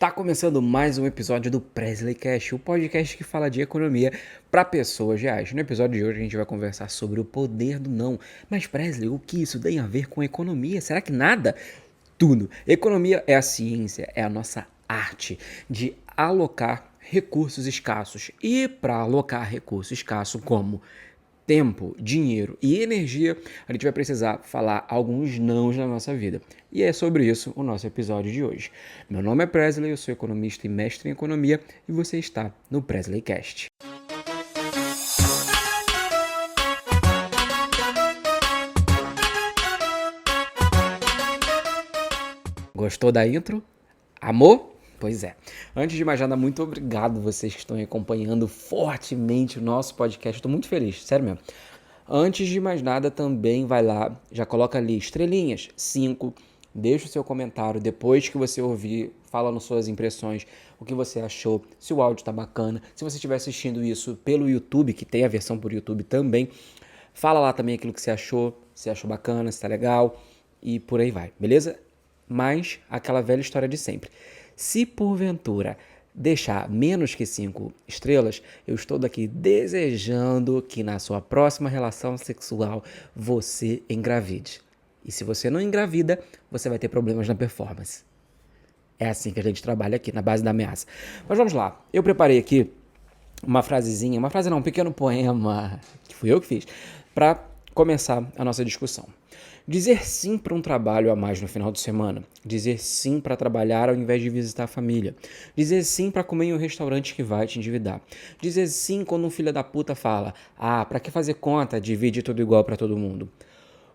Está começando mais um episódio do Presley Cast, o podcast que fala de economia para pessoas reais. No episódio de hoje a gente vai conversar sobre o poder do não. Mas Presley, o que isso tem a ver com economia? Será que nada? Tudo. Economia é a ciência, é a nossa arte de alocar recursos escassos. E para alocar recurso escasso como tempo, dinheiro e energia, a gente vai precisar falar alguns nãos na nossa vida. E é sobre isso o nosso episódio de hoje. Meu nome é Presley, eu sou economista e mestre em economia e você está no Presley Cast. Gostou da intro? Amor? Pois é. Antes de mais nada, muito obrigado vocês que estão acompanhando fortemente o nosso podcast. Estou muito feliz, sério mesmo. Antes de mais nada, também vai lá, já coloca ali estrelinhas, 5, deixa o seu comentário, depois que você ouvir, fala nas suas impressões, o que você achou, se o áudio tá bacana. Se você estiver assistindo isso pelo YouTube, que tem a versão por YouTube também, fala lá também aquilo que você achou, se achou bacana, se tá legal e por aí vai, beleza? Mas aquela velha história de sempre. Se porventura deixar menos que 5 estrelas, eu estou daqui desejando que na sua próxima relação sexual você engravide. E se você não engravida, você vai ter problemas na performance. É assim que a gente trabalha aqui, na base da ameaça. Mas vamos lá. Eu preparei aqui uma frasezinha, uma frase não, um pequeno poema, que fui eu que fiz, para começar a nossa discussão. Dizer sim para um trabalho a mais no final de semana. Dizer sim para trabalhar ao invés de visitar a família. Dizer sim para comer em um restaurante que vai te endividar. Dizer sim quando um filho da puta fala: ah, para que fazer conta? Divide tudo igual para todo mundo.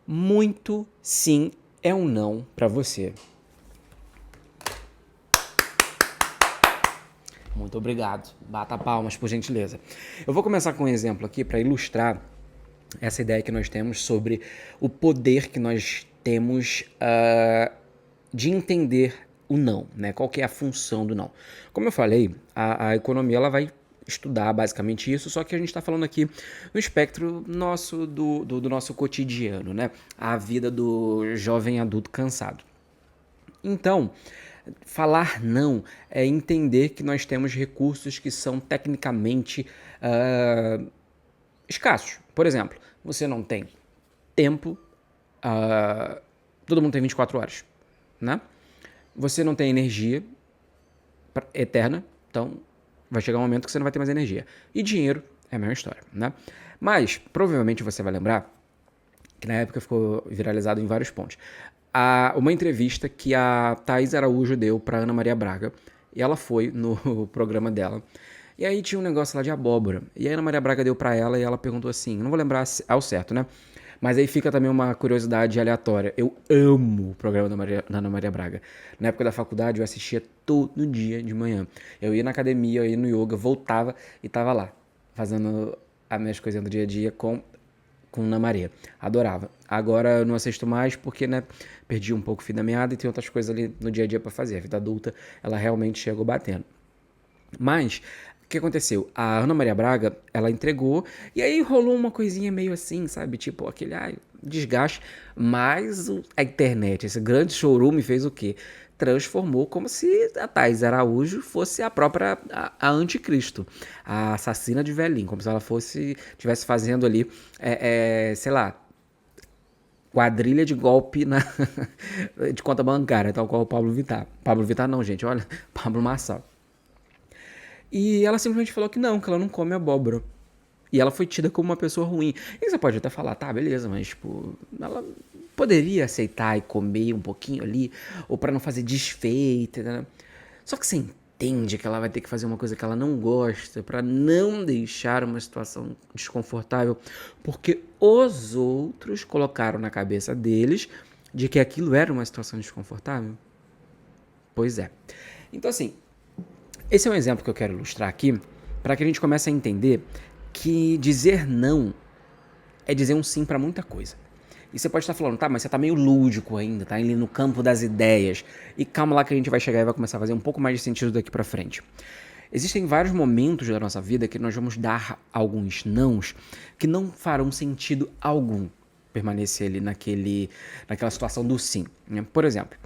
Muito sim é um não para você. Muito obrigado. Bata palmas, por gentileza. Eu vou começar com um exemplo aqui para ilustrar essa ideia que nós temos sobre o poder que nós temos de entender o não, né? Qual que é a função do não. Como eu falei, a economia ela vai estudar basicamente isso, só que a gente está falando aqui no espectro nosso do nosso cotidiano, né? A vida do jovem adulto cansado. Então, falar não é entender que nós temos recursos que são tecnicamente escassos. Por exemplo, você não tem tempo, todo mundo tem 24 horas, né? Você não tem energia eterna, então vai chegar um momento que você não vai ter mais energia. E dinheiro é a mesma história, né? Mas, provavelmente você vai lembrar que na época ficou viralizado em vários pontos. Uma entrevista que a Thaís Araújo deu para Ana Maria Braga, e ela foi no programa dela. E aí tinha um negócio lá de abóbora. E a Ana Maria Braga deu para ela e ela perguntou assim, não vou lembrar ao certo, né? Mas aí fica também uma curiosidade aleatória. Eu amo o programa da Ana Maria Braga. Na época da faculdade eu assistia todo dia de manhã. Eu ia na academia, eu ia no yoga, voltava e tava lá, fazendo as minhas coisinhas do dia a dia com Ana Maria. Adorava. Agora eu não assisto mais porque, né, perdi um pouco o fio da meada e tem outras coisas ali no dia a dia para fazer. A vida adulta, ela realmente chegou batendo. Mas, o que aconteceu? A Ana Maria Braga, ela entregou, e aí rolou uma coisinha meio assim, sabe? Tipo, aquele desgaste. Mas a internet, esse grande showroom fez o quê? Transformou como se a Thaís Araújo fosse a própria a anticristo, a assassina de velhinho, como se ela estivesse fazendo ali, sei lá, quadrilha de golpe de conta bancária, tal qual o Pablo Vittar. Pablo Vittar não, gente, olha, Pablo Marçal. E ela simplesmente falou que ela não come abóbora. E ela foi tida como uma pessoa ruim. E você pode até falar, tá, beleza, mas, tipo, ela poderia aceitar e comer um pouquinho ali, ou pra não fazer desfeita, né? Só que você entende que ela vai ter que fazer uma coisa que ela não gosta, pra não deixar uma situação desconfortável, porque os outros colocaram na cabeça deles de que aquilo era uma situação desconfortável. Pois é. Então, assim, esse é um exemplo que eu quero ilustrar aqui, para que a gente comece a entender que dizer não é dizer um sim para muita coisa. E você pode estar falando, tá, mas você tá meio lúdico ainda, tá ali no campo das ideias. E calma lá que a gente vai chegar e vai começar a fazer um pouco mais de sentido daqui para frente. Existem vários momentos da nossa vida que nós vamos dar alguns nãos que não farão sentido algum permanecer ali naquela situação do sim, né? Por exemplo,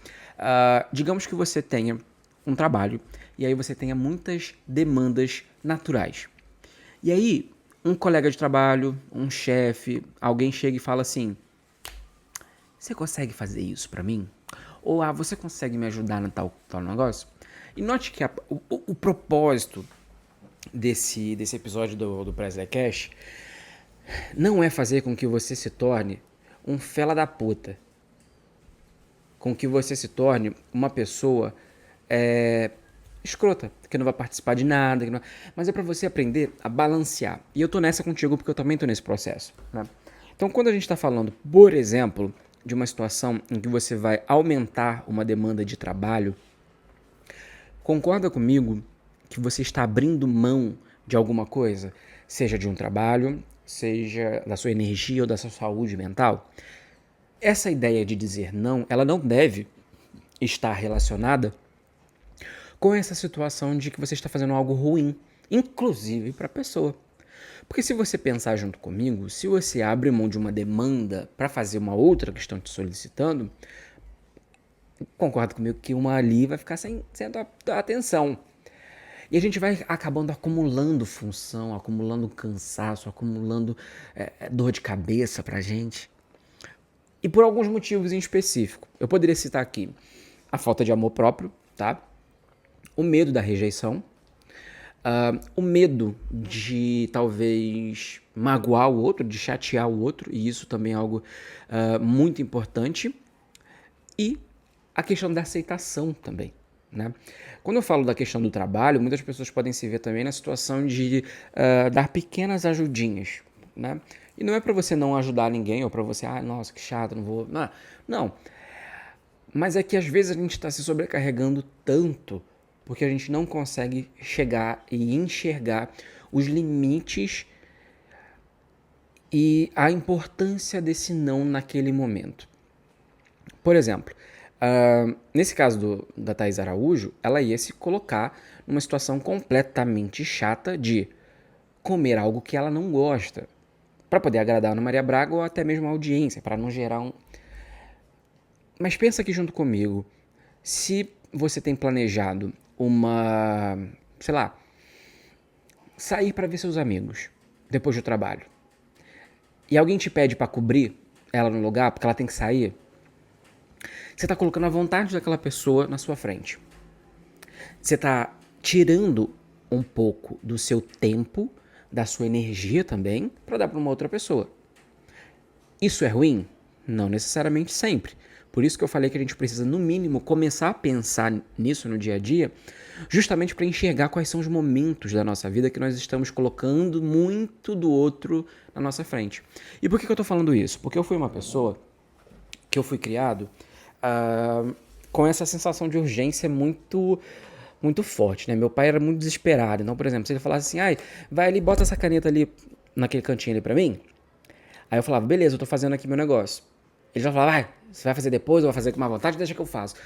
digamos que você tenha um trabalho e aí você tenha muitas demandas naturais. E aí, um colega de trabalho, um chefe, alguém chega e fala assim: você consegue fazer isso pra mim? Ou, você consegue me ajudar no tal negócio? E note que o propósito desse episódio do Presley Cash não é fazer com que você se torne um fela da puta. Com que você se torne uma pessoa escrota, que não vai participar de nada, mas é pra você aprender a balancear. E eu tô nessa contigo porque eu também tô nesse processo, né? Então, quando a gente tá falando, por exemplo, de uma situação em que você vai aumentar uma demanda de trabalho, concorda comigo que você está abrindo mão de alguma coisa, seja de um trabalho, seja da sua energia ou da sua saúde mental? Essa ideia de dizer não, ela não deve estar relacionada com essa situação de que você está fazendo algo ruim, inclusive para a pessoa. Porque se você pensar junto comigo, se você abre mão de uma demanda para fazer uma outra que estão te solicitando, concorda comigo que uma ali vai ficar sem atenção. E a gente vai acabando acumulando função, acumulando cansaço, acumulando dor de cabeça pra gente. E por alguns motivos em específico. Eu poderia citar aqui a falta de amor próprio, tá? O medo da rejeição, o medo de talvez magoar o outro, de chatear o outro, e isso também é algo muito importante. E a questão da aceitação também, né? Quando eu falo da questão do trabalho, muitas pessoas podem se ver também na situação de dar pequenas ajudinhas, né? E não é para você não ajudar ninguém, ou para você, nossa, que chato, não vou... Não. Mas é que às vezes a gente está se sobrecarregando tanto porque a gente não consegue chegar e enxergar os limites e a importância desse não naquele momento. Por exemplo, nesse caso da Thaís Araújo, ela ia se colocar numa situação completamente chata de comer algo que ela não gosta, para poder agradar a Ana Maria Braga ou até mesmo a audiência, para não gerar um... Mas pensa aqui junto comigo, se você tem planejado uma, sei lá, sair para ver seus amigos depois do trabalho, e alguém te pede para cobrir ela no lugar porque ela tem que sair, você está colocando a vontade daquela pessoa na sua frente. Você está tirando um pouco do seu tempo, da sua energia também, para dar para uma outra pessoa. Isso é ruim? Não necessariamente sempre. Por isso que eu falei que a gente precisa, no mínimo, começar a pensar nisso no dia a dia, justamente para enxergar quais são os momentos da nossa vida que nós estamos colocando muito do outro na nossa frente. E por que eu estou falando isso? Porque eu fui uma pessoa que eu fui criado com essa sensação de urgência muito forte, né? Meu pai era muito desesperado. Então, por exemplo, se ele falasse assim, vai ali, bota essa caneta ali naquele cantinho ali pra mim. Aí eu falava, beleza, eu tô fazendo aqui meu negócio. Ele já falava, você vai fazer depois, eu vou fazer com má vontade, deixa que eu faço.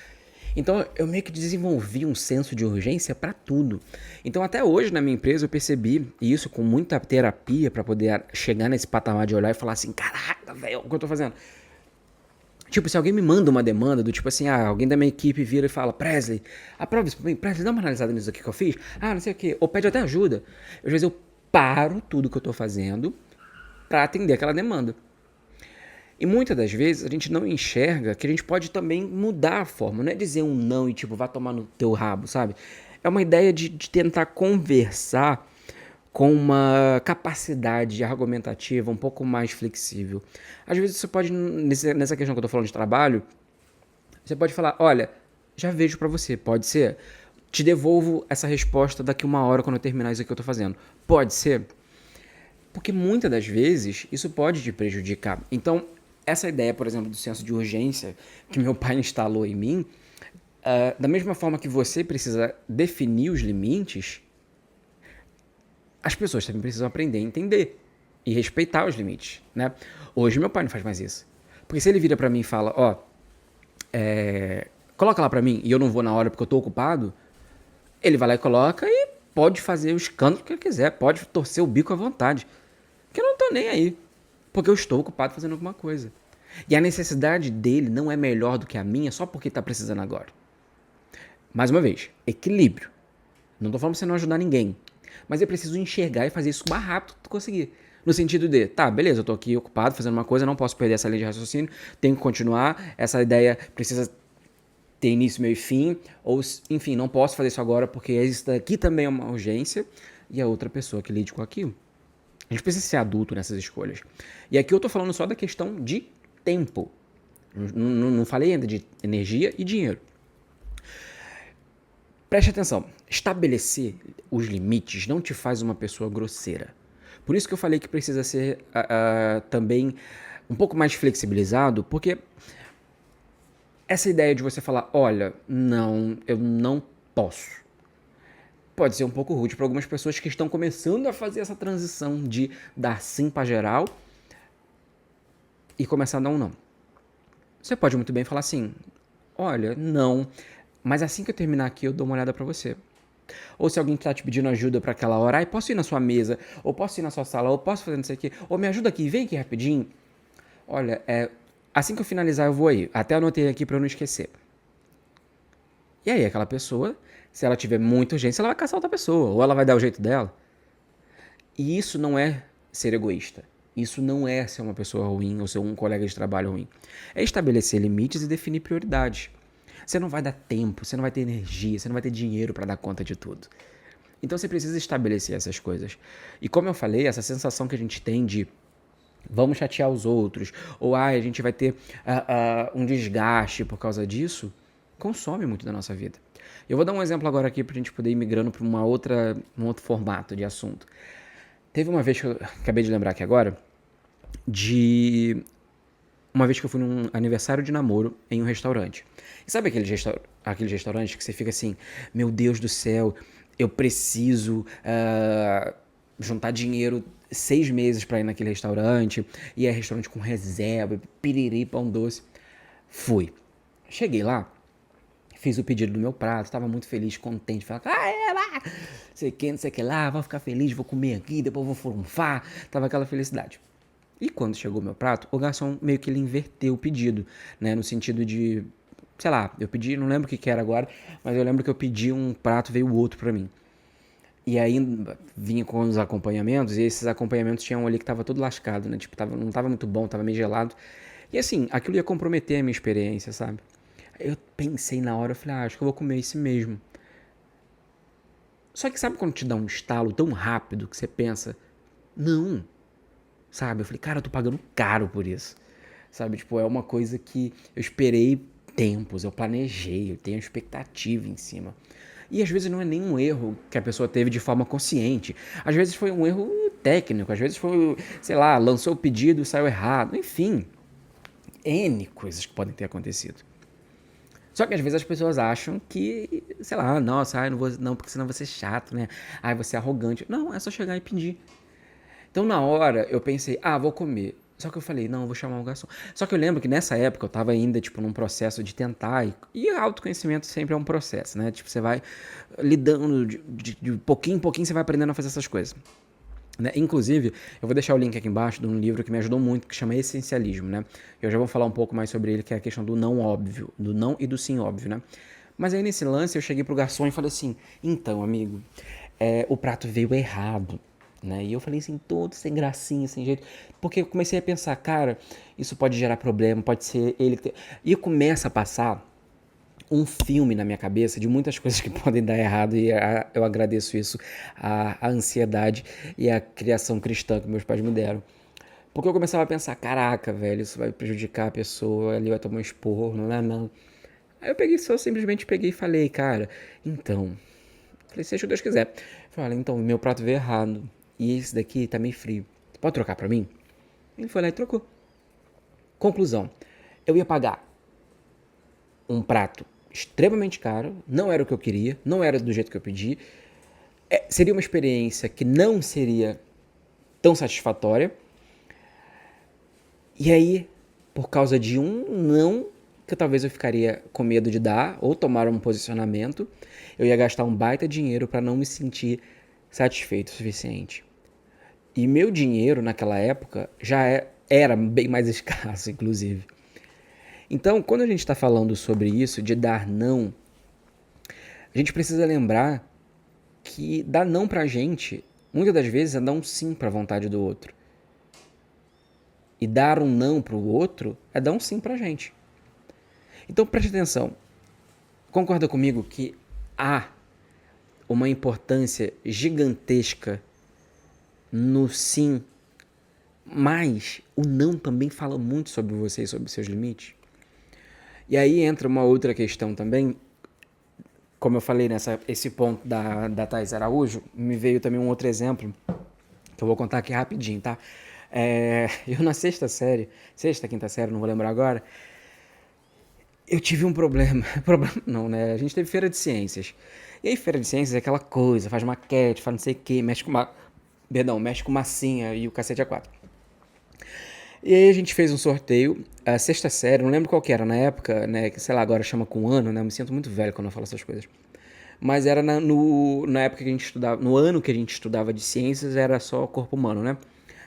Então, eu meio que desenvolvi um senso de urgência pra tudo. Então, até hoje na minha empresa eu percebi isso com muita terapia pra poder chegar nesse patamar de olhar e falar assim, caraca, velho, o que eu tô fazendo? Tipo, se alguém me manda uma demanda do tipo assim, alguém da minha equipe vira e fala, Presley, aprova isso pra mim, Presley, dá uma analisada nisso aqui que eu fiz, não sei o que, ou pede até ajuda. Às vezes eu paro tudo que eu tô fazendo pra atender aquela demanda. E muitas das vezes a gente não enxerga que a gente pode também mudar a forma, não é dizer um não e tipo, vá tomar no teu rabo, sabe? É uma ideia de tentar conversar com uma capacidade argumentativa um pouco mais flexível. Às vezes você pode, nessa questão que eu tô falando de trabalho, você pode falar, olha, já vejo pra você, pode ser? Te devolvo essa resposta daqui 1 hora quando eu terminar isso aqui que eu tô fazendo. Pode ser? Porque muitas das vezes isso pode te prejudicar. Então, essa ideia, por exemplo, do senso de urgência que meu pai instalou em mim, da mesma forma que você precisa definir os limites, as pessoas também precisam aprender a entender e respeitar os limites, né? Hoje meu pai não faz mais isso. Porque se ele vira pra mim e fala, coloca lá pra mim e eu não vou na hora porque eu tô ocupado, ele vai lá e coloca e pode fazer o escândalo que ele quiser, pode torcer o bico à vontade. Que eu não tô nem aí, porque eu estou ocupado fazendo alguma coisa. E a necessidade dele não é melhor do que a minha só porque tá precisando agora. Mais uma vez, equilíbrio. Não tô falando pra você não ajudar ninguém. Mas é preciso enxergar e fazer isso o mais rápido que tu conseguir. No sentido de, tá, beleza, eu tô aqui ocupado fazendo uma coisa, não posso perder essa linha de raciocínio, tenho que continuar, essa ideia precisa ter início, meio e fim, ou, enfim, não posso fazer isso agora porque isso daqui também é uma urgência, e a outra pessoa que lide com aquilo. A gente precisa ser adulto nessas escolhas. E aqui eu tô falando só da questão de tempo. Não falei ainda de energia e dinheiro. Preste atenção, estabelecer os limites não te faz uma pessoa grosseira. Por isso que eu falei que precisa ser também um pouco mais flexibilizado, porque essa ideia de você falar, olha, não, eu não posso, pode ser um pouco rude para algumas pessoas que estão começando a fazer essa transição de dar sim para geral e começar a dar um não. Você pode muito bem falar assim, olha, não, mas assim que eu terminar aqui eu dou uma olhada para você. Ou se alguém tá te pedindo ajuda para aquela hora, ai, posso ir na sua mesa, ou posso ir na sua sala, ou posso fazer não sei o quê, ou me ajuda aqui, vem aqui rapidinho. Olha, assim que eu finalizar eu vou aí, até anotei aqui para eu não esquecer. E aí aquela pessoa, se ela tiver muita urgência, ela vai caçar outra pessoa, ou ela vai dar o jeito dela. E isso não é ser egoísta. Isso não é ser uma pessoa ruim ou ser um colega de trabalho ruim. É estabelecer limites e definir prioridades. Você não vai dar tempo, você não vai ter energia, você não vai ter dinheiro para dar conta de tudo. Então você precisa estabelecer essas coisas. E como eu falei, essa sensação que a gente tem de vamos chatear os outros, ou a gente vai ter um desgaste por causa disso, consome muito da nossa vida. Eu vou dar um exemplo agora aqui para a gente poder ir migrando para um outro formato de assunto. Teve uma vez que eu acabei de lembrar aqui agora, de uma vez que eu fui num aniversário de namoro em um restaurante. E sabe aquele restaurante que você fica assim, meu Deus do céu, eu preciso juntar dinheiro 6 meses para ir naquele restaurante, e é restaurante com reserva, piriri, pão doce. Fui. Cheguei lá, fiz o pedido do meu prato, estava muito feliz, contente, falei, não sei o que lá, vou ficar feliz, vou comer aqui, depois vou furunfar, tava aquela felicidade. E quando chegou o meu prato, o garçom meio que ele inverteu o pedido, né, no sentido de, sei lá, eu pedi, não lembro o que era agora, mas eu lembro que eu pedi um prato, veio o outro pra mim. E aí vinha com os acompanhamentos, e esses acompanhamentos tinham um ali que tava todo lascado, né, tipo, não tava muito bom, tava meio gelado. E assim, aquilo ia comprometer a minha experiência, sabe? Eu pensei na hora, eu falei, acho que eu vou comer esse mesmo. Só que sabe quando te dá um estalo tão rápido que você pensa, não, sabe? Eu falei, cara, eu tô pagando caro por isso, sabe? Tipo, é uma coisa que eu esperei tempos, eu planejei, eu tenho expectativa em cima. E às vezes não é nenhum erro que a pessoa teve de forma consciente. Às vezes foi um erro técnico, às vezes foi, sei lá, lançou o pedido e saiu errado. Enfim, N coisas que podem ter acontecido. Só que às vezes as pessoas acham que, sei lá, nossa, ai, não vou, não, porque senão você chato, né? Ai, você é arrogante. Não, é só chegar e pedir. Então na hora eu pensei, vou comer. Só que eu falei, não, eu vou chamar um garçom. Só que eu lembro que nessa época eu tava ainda, tipo, num processo de tentar. E autoconhecimento sempre é um processo, né? Tipo, você vai lidando de pouquinho em pouquinho, você vai aprendendo a fazer essas coisas. Né? Inclusive, eu vou deixar o link aqui embaixo de um livro que me ajudou muito, que chama Essencialismo, né? Eu já vou falar um pouco mais sobre ele, que é a questão do não óbvio, do não e do sim óbvio, né? Mas aí nesse lance eu cheguei pro garçom e falei assim, então, amigo, o prato veio errado, né? E eu falei assim, todo sem gracinha, sem jeito, porque eu comecei a pensar, cara, isso pode gerar problema, pode ser ele que... E começa a passar um filme na minha cabeça de muitas coisas que podem dar errado, e eu agradeço isso à ansiedade e à criação cristã que meus pais me deram. Porque eu começava a pensar, caraca, velho, isso vai prejudicar a pessoa, ali vai tomar um esporro, não. Aí eu simplesmente peguei e falei, cara, então, falei, seja o que Deus quiser. Falei, então, meu prato veio errado, e esse daqui tá meio frio, pode trocar pra mim? Ele foi lá e trocou. Conclusão, eu ia pagar um prato extremamente caro, não era o que eu queria, não era do jeito que eu pedi, seria uma experiência que não seria tão satisfatória, e aí, por causa de um não, que talvez eu ficaria com medo de dar, ou tomar um posicionamento, eu ia gastar um baita dinheiro para não me sentir satisfeito o suficiente. E meu dinheiro naquela época já era bem mais escasso, inclusive. Então, quando a gente está falando sobre isso, de dar não, A gente precisa lembrar que dar não pra gente, muitas das vezes, é dar um sim pra vontade do outro. E dar um não pro outro é dar um sim pra gente. Então preste atenção. Concorda comigo que há uma importância gigantesca no sim, mas o não também fala muito sobre você e sobre seus limites? E aí entra uma outra questão também. Como eu falei, esse ponto da Thais Araújo, me veio também um outro exemplo, que eu vou contar aqui rapidinho, tá? Eu na sexta, quinta série, não vou lembrar agora, eu tive um problema. Problema não, né? A gente teve feira de ciências. E aí, feira de ciências é aquela coisa, faz maquete, faz não sei o quê, mexe com massinha e o cacete a quatro. E aí a gente fez um sorteio, a sexta série, não lembro qual que era na época, né? Que sei lá, agora chama com ano, né? Eu me sinto muito velho quando eu falo essas coisas. Mas era na época que a gente estudava, no ano que a gente estudava de ciências, era só corpo humano, né?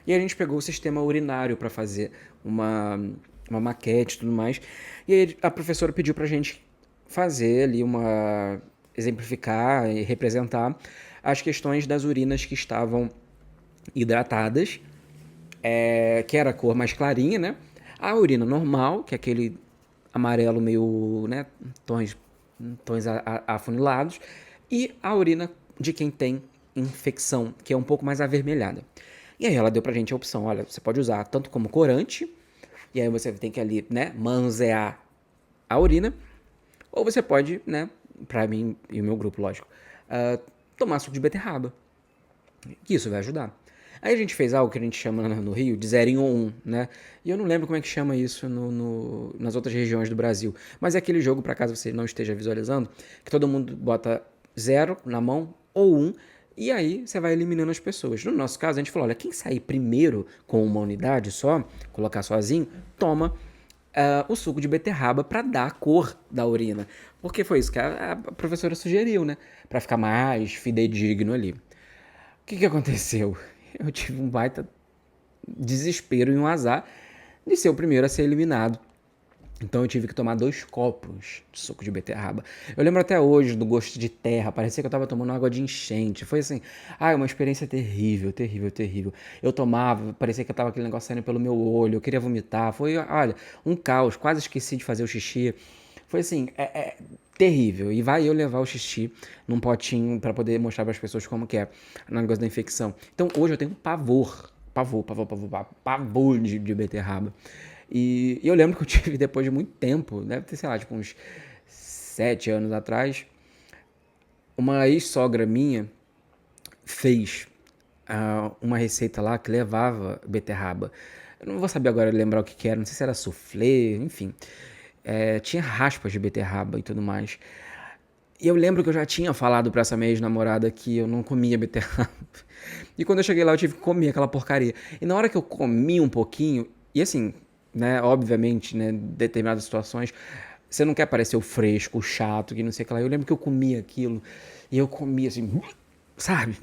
E a gente pegou o sistema urinário para fazer uma maquete e tudo mais. E aí a professora pediu pra gente fazer ali exemplificar e representar as questões das urinas que estavam hidratadas, que era a cor mais clarinha, né? A urina normal, que é aquele amarelo meio, né, tons afunilados, e a urina de quem tem infecção, que é um pouco mais avermelhada. E aí ela deu pra gente a opção, olha, você pode usar tanto como corante, e aí você tem que ali, né, manusear a urina, ou você pode, né, pra mim e o meu grupo, lógico, tomar suco de beterraba, que isso vai ajudar. Aí a gente fez algo que a gente chama no Rio de 0 em 1, né? E eu não lembro como é que chama isso nas outras regiões do Brasil. Mas é aquele jogo, para caso você não esteja visualizando, que todo mundo bota 0 na mão ou 1, e aí você vai eliminando as pessoas. No nosso caso, a gente falou, olha, quem sair primeiro com uma unidade só, colocar sozinho, toma o suco de beterraba para dar a cor da urina. Porque foi isso que a professora sugeriu, né? Para ficar mais fidedigno ali. O que aconteceu? Eu tive um baita desespero e um azar de ser o primeiro a ser eliminado. Então eu tive que tomar 2 copos de suco de beterraba. Eu lembro até hoje do gosto de terra, parecia que eu tava tomando água de enchente. Foi assim, uma experiência terrível, terrível, terrível. Eu tomava, parecia que eu tava aquele negócio saindo pelo meu olho, eu queria vomitar. Foi, olha, um caos, quase esqueci de fazer o xixi. Foi assim, terrível. E vai eu levar o xixi num potinho pra poder mostrar para as pessoas como que é o negócio da infecção. Então hoje eu tenho pavor de beterraba. E eu lembro que eu tive, depois de muito tempo, deve ter, sei lá, tipo uns 7 anos atrás, uma ex-sogra minha fez uma receita lá que levava beterraba. Eu não vou saber agora lembrar o que era, não sei se era soufflé, enfim. Tinha raspas de beterraba e tudo mais. E eu lembro que eu já tinha falado pra essa minha ex-namorada que eu não comia beterraba. E quando eu cheguei lá, eu tive que comer aquela porcaria. E na hora que eu comi um pouquinho, e assim, né, obviamente, né, em determinadas situações, você não quer parecer o fresco, o chato, que não sei o que lá. Eu lembro que eu comia aquilo, e eu comia assim, sabe?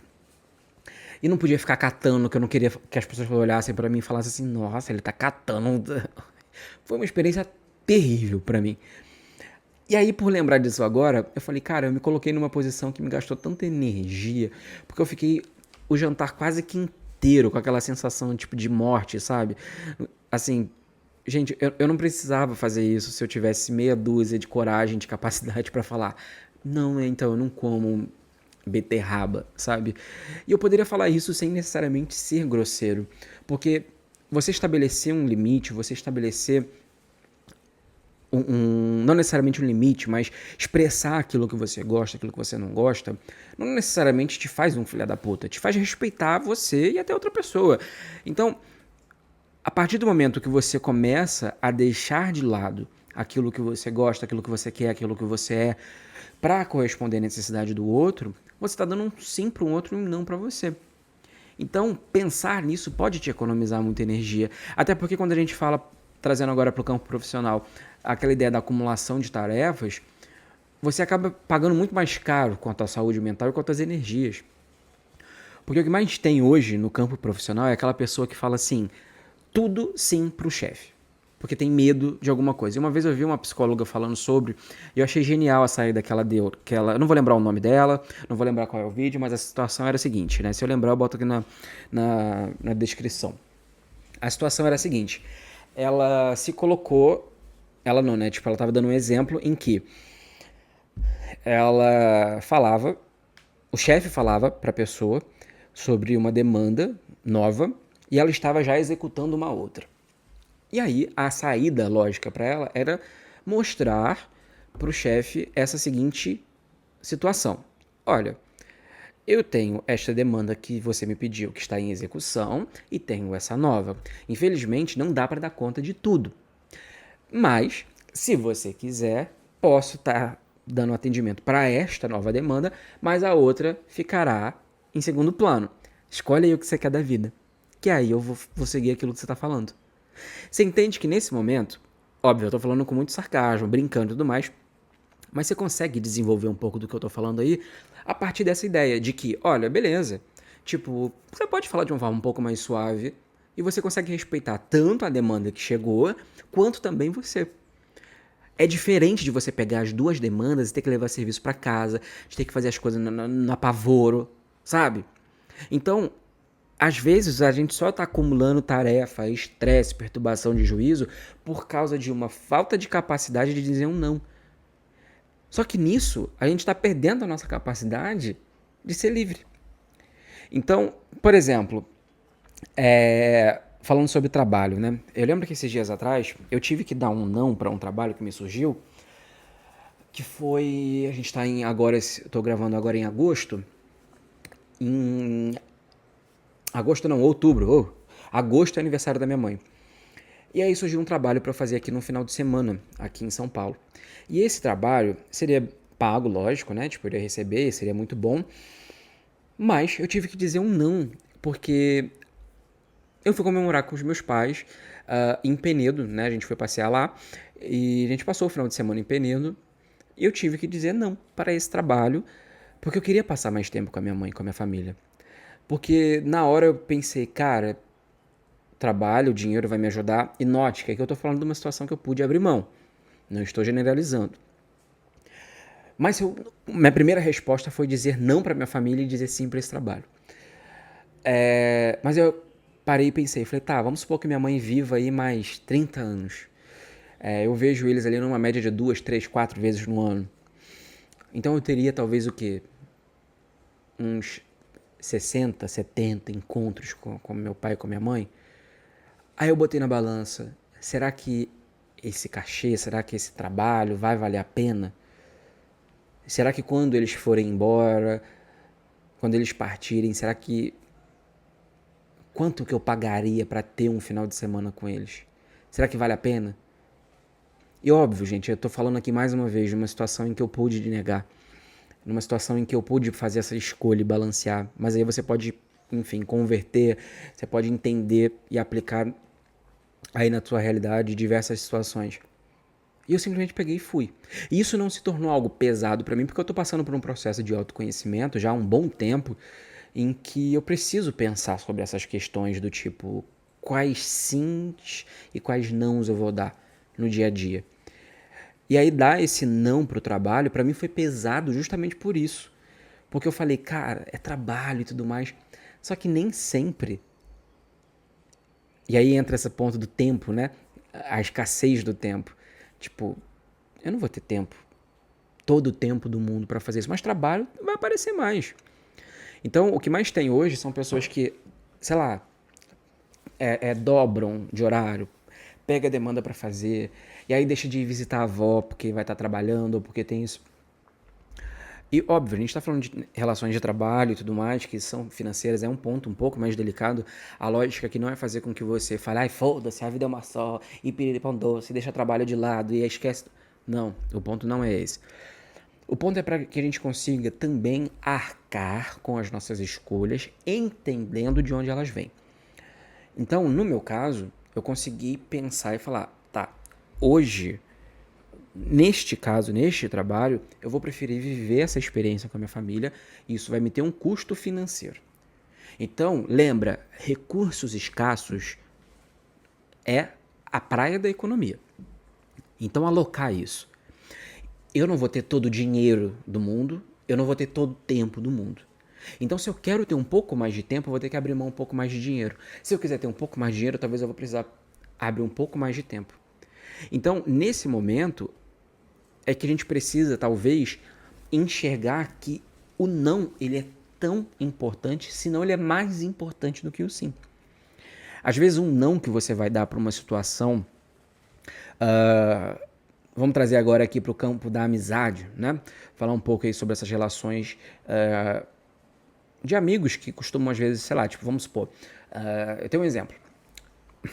E não podia ficar catando, que eu não queria que as pessoas olhassem pra mim e falassem assim, nossa, ele tá catando. Foi uma experiência terrível pra mim. E aí, por lembrar disso agora, eu falei, cara, eu me coloquei numa posição que me gastou tanta energia, porque eu fiquei o jantar quase que inteiro com aquela sensação, tipo, de morte, sabe? Assim, gente, eu não precisava fazer isso se eu tivesse meia dúzia de coragem, de capacidade pra falar, não, então, eu não como beterraba, sabe? E eu poderia falar isso sem necessariamente ser grosseiro, porque você estabelecer um limite, você estabelecer não necessariamente um limite, mas expressar aquilo que você gosta, aquilo que você não gosta, não necessariamente te faz um filho da puta, te faz respeitar você e até outra pessoa. Então, a partir do momento que você começa a deixar de lado aquilo que você gosta, aquilo que você quer, aquilo que você é, para corresponder à necessidade do outro, você está dando um sim para um outro e um não para você. Então, pensar nisso pode te economizar muita energia. Até porque quando a gente fala, trazendo agora para o campo profissional, aquela ideia da acumulação de tarefas, você acaba pagando muito mais caro quanto à saúde mental e quanto às energias. Porque o que mais tem hoje no campo profissional é aquela pessoa que fala assim, tudo sim pro chefe. porque tem medo de alguma coisa. E uma vez eu vi uma psicóloga falando sobre, e eu achei genial a saída que ela deu, eu não vou lembrar o nome dela, não vou lembrar qual é o vídeo, mas a situação era a seguinte, né? Se eu lembrar, eu boto aqui na descrição. A situação era a seguinte, ela se colocou, ela não, né? Tipo, ela tava dando um exemplo em que ela falava, o chefe falava para a pessoa sobre uma demanda nova e ela estava já executando uma outra. E aí a saída lógica para ela era mostrar para o chefe essa seguinte situação. Olha, eu tenho esta demanda que você me pediu que está em execução e tenho essa nova. Infelizmente não dá para dar conta de tudo. Mas, se você quiser, posso estar dando atendimento para esta nova demanda, mas a outra ficará em segundo plano. Escolhe aí o que você quer da vida, que aí eu vou seguir aquilo que você está falando. Você entende que nesse momento, óbvio, eu estou falando com muito sarcasmo, brincando e tudo mais, mas você consegue desenvolver um pouco do que eu estou falando aí a partir dessa ideia de que, olha, beleza, tipo, você pode falar de uma forma um pouco mais suave e você consegue respeitar tanto a demanda que chegou, quanto também você. É diferente de você pegar as duas demandas e ter que levar serviço para casa, de ter que fazer as coisas no apavoro, sabe? Então, às vezes a gente só está acumulando tarefa, estresse, perturbação de juízo por causa de uma falta de capacidade de dizer um não. Só que nisso, a gente está perdendo a nossa capacidade de ser livre. Então, por exemplo, falando sobre trabalho, né? Eu lembro que esses dias atrás eu tive que dar um não para um trabalho que me surgiu, que foi, a gente está em agora, estou gravando agora em agosto, em agosto não, outubro, agosto é aniversário da minha mãe. E aí surgiu um trabalho para eu fazer aqui no final de semana, aqui em São Paulo. E esse trabalho seria pago, lógico, né? Tipo, eu iria receber, seria muito bom. Mas eu tive que dizer um não, porque eu fui comemorar com os meus pais em Penedo, né? A gente foi passear lá e a gente passou o final de semana em Penedo. E eu tive que dizer não para esse trabalho, porque eu queria passar mais tempo com a minha mãe, com a minha família. Porque na hora eu pensei, cara, trabalho, o dinheiro vai me ajudar. E note que aqui eu tô falando de uma situação que eu pude abrir mão. Não estou generalizando. Mas minha primeira resposta foi dizer não para minha família e dizer sim para esse trabalho. Mas eu parei e pensei, falei, tá, vamos supor que minha mãe viva aí mais 30 anos. Eu vejo eles ali numa média de 2, 3, 4 vezes no ano. Então eu teria talvez o quê? Uns 60, 70 encontros com meu pai e com minha mãe. Aí eu botei na balança, será que esse cachê, será que esse trabalho vai valer a pena? Será que quando eles forem embora, quando eles partirem, será que quanto que eu pagaria para ter um final de semana com eles? Será que vale a pena? E óbvio, gente, eu tô falando aqui mais uma vez de uma situação em que eu pude negar, numa situação em que eu pude fazer essa escolha e balancear, mas aí você pode, enfim, converter, você pode entender e aplicar aí na sua realidade diversas situações. E eu simplesmente peguei e fui. E isso não se tornou algo pesado para mim, porque eu tô passando por um processo de autoconhecimento já há um bom tempo, em que eu preciso pensar sobre essas questões do tipo, quais sims e quais nãos eu vou dar no dia a dia. E aí dar esse não pro trabalho, para mim foi pesado justamente por isso. Porque eu falei, cara, é trabalho e tudo mais. Só que nem sempre. E aí entra esse ponto do tempo, né? A escassez do tempo. Tipo, eu não vou ter tempo, todo o tempo do mundo para fazer isso, mas trabalho vai aparecer mais. Então, o que mais tem hoje são pessoas que, sei lá, dobram de horário, pega a demanda para fazer, e aí deixa de visitar a avó porque vai estar trabalhando ou porque tem isso. E óbvio, a gente está falando de relações de trabalho e tudo mais, que são financeiras, é um ponto um pouco mais delicado. A lógica que não é fazer com que você fale, ai, foda-se, a vida é uma só, e piripão doce, deixa trabalho de lado e esquece. Não, o ponto não é esse. O ponto é para que a gente consiga também arcar com as nossas escolhas, entendendo de onde elas vêm. Então, no meu caso, eu consegui pensar e falar, tá, hoje, neste caso, neste trabalho, eu vou preferir viver essa experiência com a minha família e isso vai me ter um custo financeiro. Então, lembra, recursos escassos é a praia da economia. Então, alocar isso. Eu não vou ter todo o dinheiro do mundo, eu não vou ter todo o tempo do mundo. Então, se eu quero ter um pouco mais de tempo, eu vou ter que abrir mão um pouco mais de dinheiro. Se eu quiser ter um pouco mais de dinheiro, talvez eu vou precisar abrir um pouco mais de tempo. Então, nesse momento, é que a gente precisa, talvez, enxergar que o não, ele é tão importante, se não ele é mais importante do que o sim. Às vezes, um não que você vai dar para uma situação... vamos trazer agora aqui para o campo da amizade, né? Falar um pouco aí sobre essas relações de amigos que costumam, às vezes, sei lá, tipo, vamos supor, eu tenho um exemplo.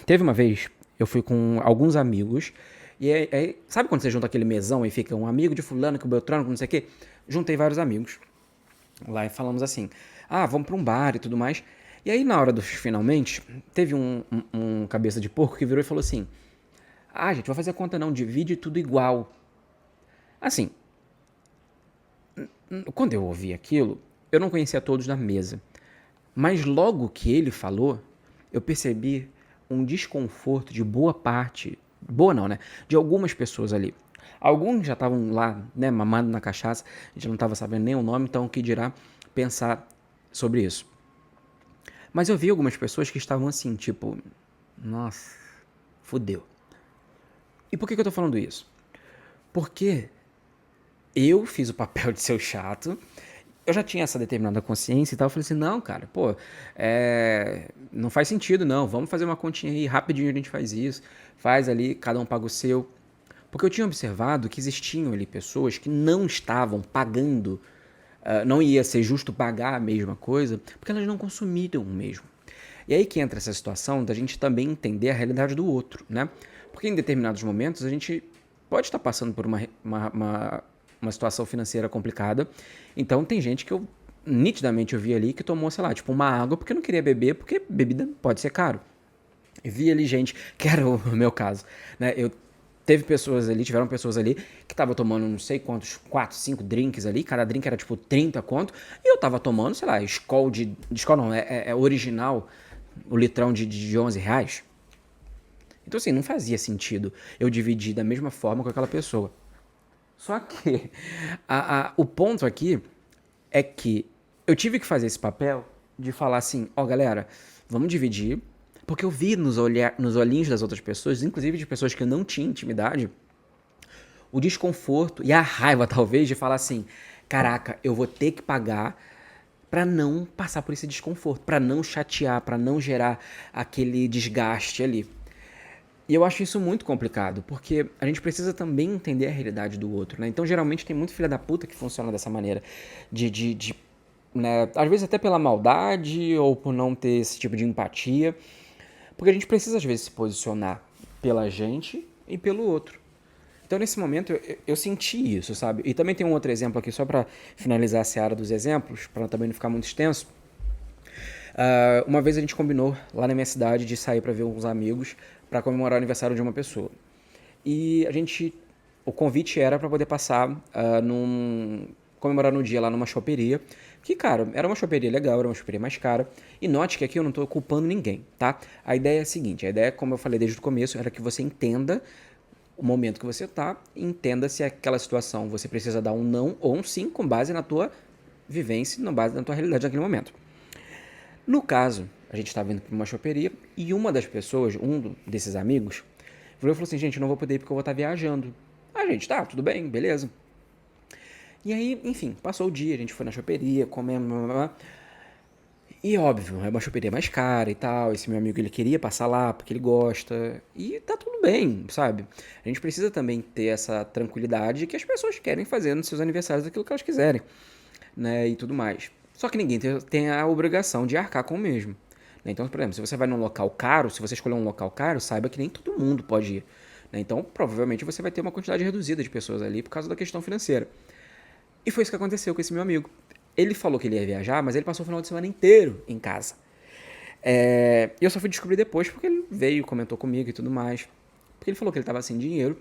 Teve uma vez, eu fui com alguns amigos, e aí, sabe quando você junta aquele mesão e fica um amigo de fulano, que o Beltrano, não sei o quê? Juntei vários amigos lá e falamos assim, vamos para um bar e tudo mais. E aí, na hora dos finalmente, teve um cabeça de porco que virou e falou assim, gente, vai fazer a conta não, divide tudo igual. Assim, quando eu ouvi aquilo, eu não conhecia todos da mesa. Mas logo que ele falou, eu percebi um desconforto de boa parte, boa não, né? De algumas pessoas ali. Alguns já estavam lá, né, mamando na cachaça, a gente não estava sabendo nem o nome, então o que dirá pensar sobre isso. Mas eu vi algumas pessoas que estavam assim, tipo, nossa, fudeu. E por que eu tô falando isso? Porque eu fiz o papel de ser o chato, eu já tinha essa determinada consciência e tal, eu falei assim, não, cara, pô, não faz sentido não, vamos fazer uma continha aí, rapidinho a gente faz isso, faz ali, cada um paga o seu. Porque eu tinha observado que existiam ali pessoas que não estavam pagando, não ia ser justo pagar a mesma coisa, porque elas não consumiram o mesmo. E aí que entra essa situação da gente também entender a realidade do outro, né? Porque em determinados momentos a gente pode estar passando por uma situação financeira complicada. Então tem gente que eu nitidamente eu vi ali que tomou, sei lá, tipo uma água porque não queria beber, porque bebida pode ser caro. Eu vi ali gente, que era o meu caso, né? Tiveram pessoas ali que estavam tomando não sei quantos, 4, 5 drinks ali, cada drink era tipo 30 conto, e eu tava tomando, sei lá, Skol não, é original, o litrão de 11 reais. Então assim, não fazia sentido eu dividir da mesma forma com aquela pessoa. Só que o ponto aqui é que eu tive que fazer esse papel de falar assim, galera, vamos dividir, porque eu vi nos olhinhos das outras pessoas, inclusive de pessoas que eu não tinha intimidade, o desconforto e a raiva talvez de falar assim, caraca, eu vou ter que pagar para não passar por esse desconforto, para não chatear, para não gerar aquele desgaste ali. E eu acho isso muito complicado, porque a gente precisa também entender a realidade do outro, né? Então, geralmente, tem muito filha da puta que funciona dessa maneira, né? Às vezes até pela maldade ou por não ter esse tipo de empatia, porque a gente precisa, às vezes, se posicionar pela gente e pelo outro. Então, nesse momento, eu senti isso, sabe? E também tem um outro exemplo aqui, só para finalizar a seara dos exemplos, para também não ficar muito extenso. Uma vez a gente combinou lá na minha cidade de sair para ver uns amigos para comemorar o aniversário de uma pessoa. E o convite era para poder passar comemorar no dia lá numa choperia, que, cara, era uma choperia legal, era uma choperia mais cara. E note que aqui eu não tô culpando ninguém, tá? A ideia é a seguinte, como eu falei desde o começo, era que você entenda o momento que você tá, entenda se aquela situação você precisa dar um não ou um sim com base na tua vivência, com base na tua realidade naquele momento. No caso, a gente estava indo para uma choperia e uma das pessoas, desses amigos, falou assim, gente, eu não vou poder ir porque eu vou estar viajando. Gente, tá, tudo bem, beleza. E aí, enfim, passou o dia, a gente foi na choperia, comemos, e óbvio, é uma choperia mais cara e tal, esse meu amigo ele queria passar lá porque ele gosta, e tá tudo bem, sabe? A gente precisa também ter essa tranquilidade que as pessoas querem fazer nos seus aniversários aquilo que elas quiserem, né, e tudo mais. Só que ninguém tem a obrigação de arcar com o mesmo. Então, por exemplo, se você vai num local caro, se você escolher um local caro, saiba que nem todo mundo pode ir. Então, provavelmente você vai ter uma quantidade reduzida de pessoas ali por causa da questão financeira. E foi isso que aconteceu com esse meu amigo. Ele falou que ele ia viajar, mas ele passou o final de semana inteiro em casa. E eu só fui descobrir depois porque ele veio, comentou comigo e tudo mais. Porque ele falou que ele estava sem dinheiro,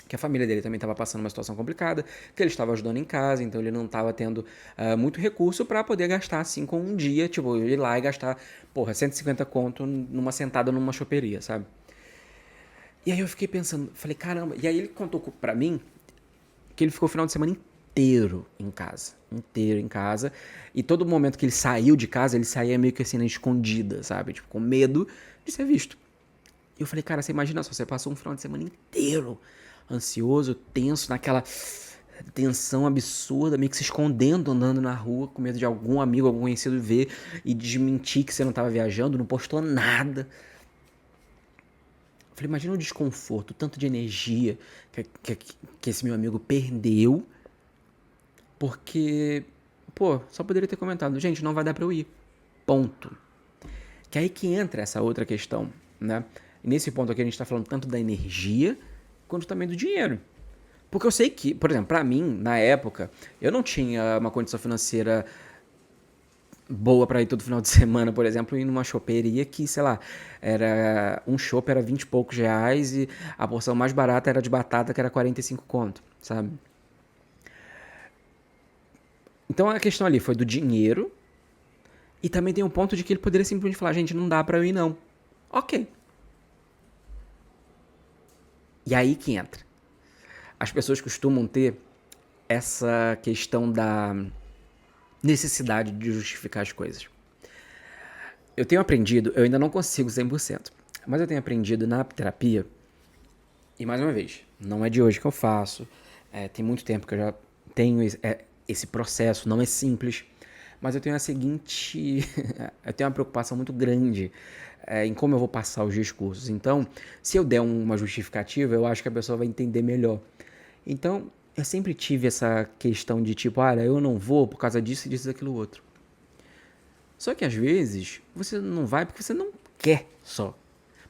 que a família dele também estava passando uma situação complicada, que ele estava ajudando em casa, então ele não estava tendo muito recurso para poder gastar assim com um dia, tipo, ir lá e gastar, 150 conto numa sentada numa choperia, sabe? E aí eu fiquei pensando, falei, caramba. E aí ele contou pra mim que ele ficou o final de semana inteiro em casa. Inteiro em casa. E todo momento que ele saiu de casa, ele saía meio que assim na escondida, sabe? Tipo, com medo de ser visto. E eu falei, cara, você imagina só, você passou um final de semana inteiro ansioso, tenso, naquela tensão absurda, meio que se escondendo, andando na rua, com medo de algum amigo, algum conhecido ver e desmentir que você não tava viajando, não postou nada. Eu falei, imagina o desconforto, o tanto de energia que esse meu amigo perdeu, porque, pô, só poderia ter comentado, gente, não vai dar pra eu ir. Ponto. Que é aí que entra essa outra questão, né? E nesse ponto aqui a gente tá falando tanto da energia, quanto também do dinheiro. Porque eu sei que, por exemplo, pra mim, na época, eu não tinha uma condição financeira boa pra ir todo final de semana, por exemplo, ir numa choperia que, sei lá, era um chopp era 20 e poucos reais e a porção mais barata era de batata que era 45 conto, sabe? Então a questão ali foi do dinheiro e também tem um ponto de que ele poderia simplesmente falar, gente, não dá pra eu ir não. Ok. E aí que entra. As pessoas costumam ter essa questão da necessidade de justificar as coisas. Eu tenho aprendido, eu ainda não consigo 100%, mas eu tenho aprendido na terapia, e mais uma vez, não é de hoje que eu faço, tem muito tempo que eu já tenho esse processo, não é simples, mas eu tenho a seguinte, eu tenho uma preocupação muito grande em como eu vou passar os discursos. Então, se eu der uma justificativa, eu acho que a pessoa vai entender melhor. Então, eu sempre tive essa questão de tipo, olha, eu não vou por causa disso e disso e daquilo outro. Só que às vezes você não vai porque você não quer só.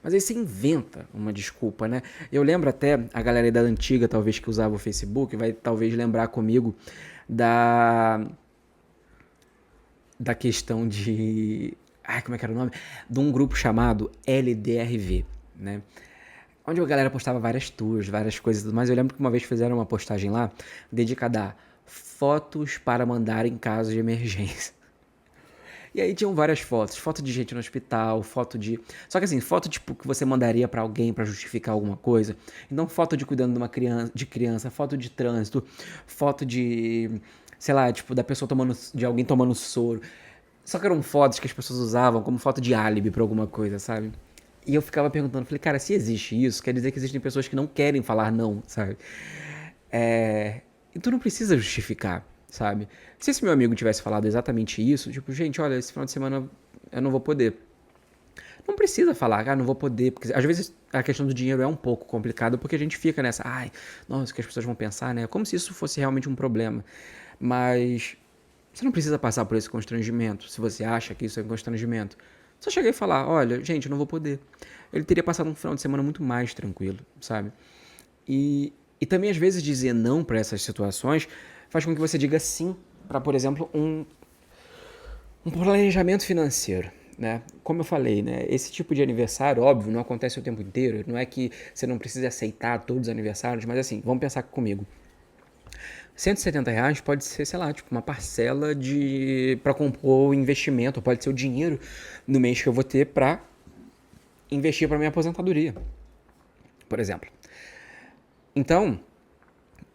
Mas aí você inventa uma desculpa, né? Eu lembro até, a galera da antiga, talvez, que usava o Facebook, vai talvez lembrar comigo da da questão de... Ai, como é que era o nome? De um grupo chamado LDRV, né? Onde a galera postava várias tours, várias coisas e tudo mais. Eu lembro que uma vez fizeram uma postagem lá dedicada a fotos para mandar em caso de emergência. E aí tinham várias fotos, foto de gente no hospital, foto de... Só que assim, foto tipo que você mandaria pra alguém pra justificar alguma coisa. Então, foto de cuidando de criança, foto de trânsito, foto de, sei lá, tipo da pessoa tomando, de alguém tomando soro. Só que eram fotos que as pessoas usavam como foto de álibi pra alguma coisa, sabe? E eu ficava perguntando, falei, cara, se existe isso, quer dizer que existem pessoas que não querem falar não, sabe? E tu não precisa justificar, sabe? Se esse meu amigo tivesse falado exatamente isso, tipo, gente, olha, esse final de semana eu não vou poder. Não precisa falar, não vou poder, porque às vezes a questão do dinheiro é um pouco complicada, porque a gente fica nessa, ai, nossa, o que as pessoas vão pensar, né? Como se isso fosse realmente um problema. Mas você não precisa passar por esse constrangimento, se você acha que isso é um constrangimento. Só cheguei e falar, olha, gente, eu não vou poder. Ele teria passado um final de semana muito mais tranquilo, sabe? E também, às vezes, dizer não para essas situações faz com que você diga sim para, por exemplo, um planejamento financeiro. Né? Como eu falei, né? Esse tipo de aniversário, óbvio, não acontece o tempo inteiro. Não é que você não precisa aceitar todos os aniversários, mas assim, vamos pensar comigo. R$ 170 pode ser, sei lá, tipo uma parcela de para compor o investimento, pode ser o dinheiro no mês que eu vou ter para investir para minha aposentadoria, por exemplo. Então,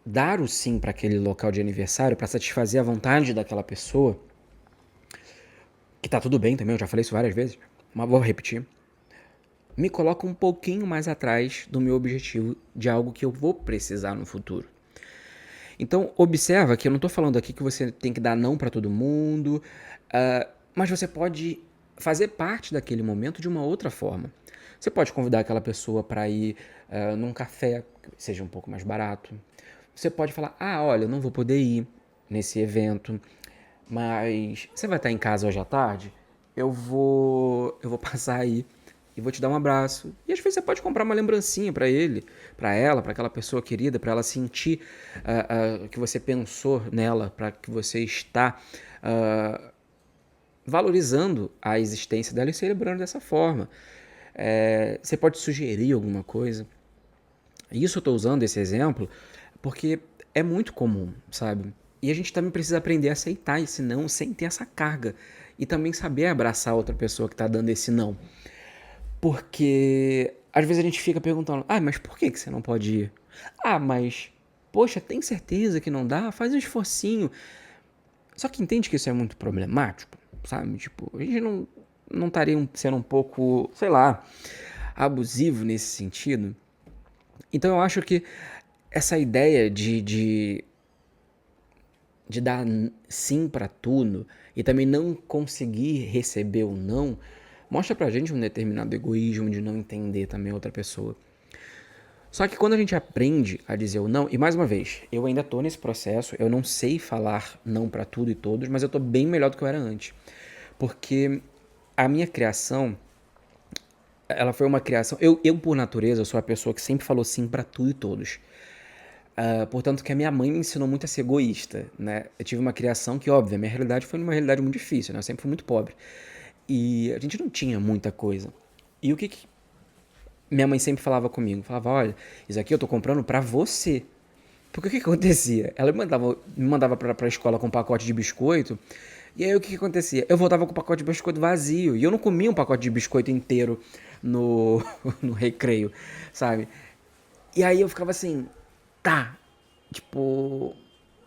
dar o sim para aquele local de aniversário, para satisfazer a vontade daquela pessoa, que tá tudo bem também, eu já falei isso várias vezes, mas vou repetir, me coloca um pouquinho mais atrás do meu objetivo de algo que eu vou precisar no futuro. Então, observa que eu não estou falando aqui que você tem que dar não para todo mundo, mas você pode fazer parte daquele momento de uma outra forma. Você pode convidar aquela pessoa para ir num café, que seja um pouco mais barato. Você pode falar, olha, eu não vou poder ir nesse evento, mas você vai estar em casa hoje à tarde? Eu vou passar aí e vou te dar um abraço. E às vezes você pode comprar uma lembrancinha para ele, para ela, para aquela pessoa querida, para ela sentir que você pensou nela, para que você está valorizando a existência dela e celebrando dessa forma. Você pode sugerir alguma coisa. Isso eu estou usando esse exemplo porque é muito comum, sabe? E a gente também precisa aprender a aceitar esse não sem ter essa carga. E também saber abraçar a outra pessoa que está dando esse não. Porque às vezes a gente fica perguntando, mas por que você não pode ir? Mas, poxa, tem certeza que não dá? Faz um esforcinho. Só que entende que isso é muito problemático, sabe? Tipo, a gente não estaria sendo um pouco, sei lá, abusivo nesse sentido? Então eu acho que essa ideia de dar sim pra tudo e também não conseguir receber o não, mostra pra gente um determinado egoísmo de não entender também a outra pessoa. Só que quando a gente aprende a dizer o não, e mais uma vez, eu ainda tô nesse processo, eu não sei falar não pra tudo e todos, mas eu tô bem melhor do que eu era antes. Porque a minha criação, ela foi uma criação. Eu por natureza, eu sou a pessoa que sempre falou sim pra tudo e todos. Portanto, que a minha mãe me ensinou muito a ser egoísta, né? Eu tive uma criação que, óbvio, a minha realidade foi uma realidade muito difícil, né? Eu sempre fui muito pobre. E a gente não tinha muita coisa. E o que minha mãe sempre falava comigo? Falava, olha, isso aqui eu tô comprando pra você. Porque o que acontecia? Ela me mandava pra escola com um pacote de biscoito. E aí o que acontecia? Eu voltava com o pacote de biscoito vazio. E eu não comia um pacote de biscoito inteiro no, no recreio, sabe? E aí eu ficava assim, tá. Tipo,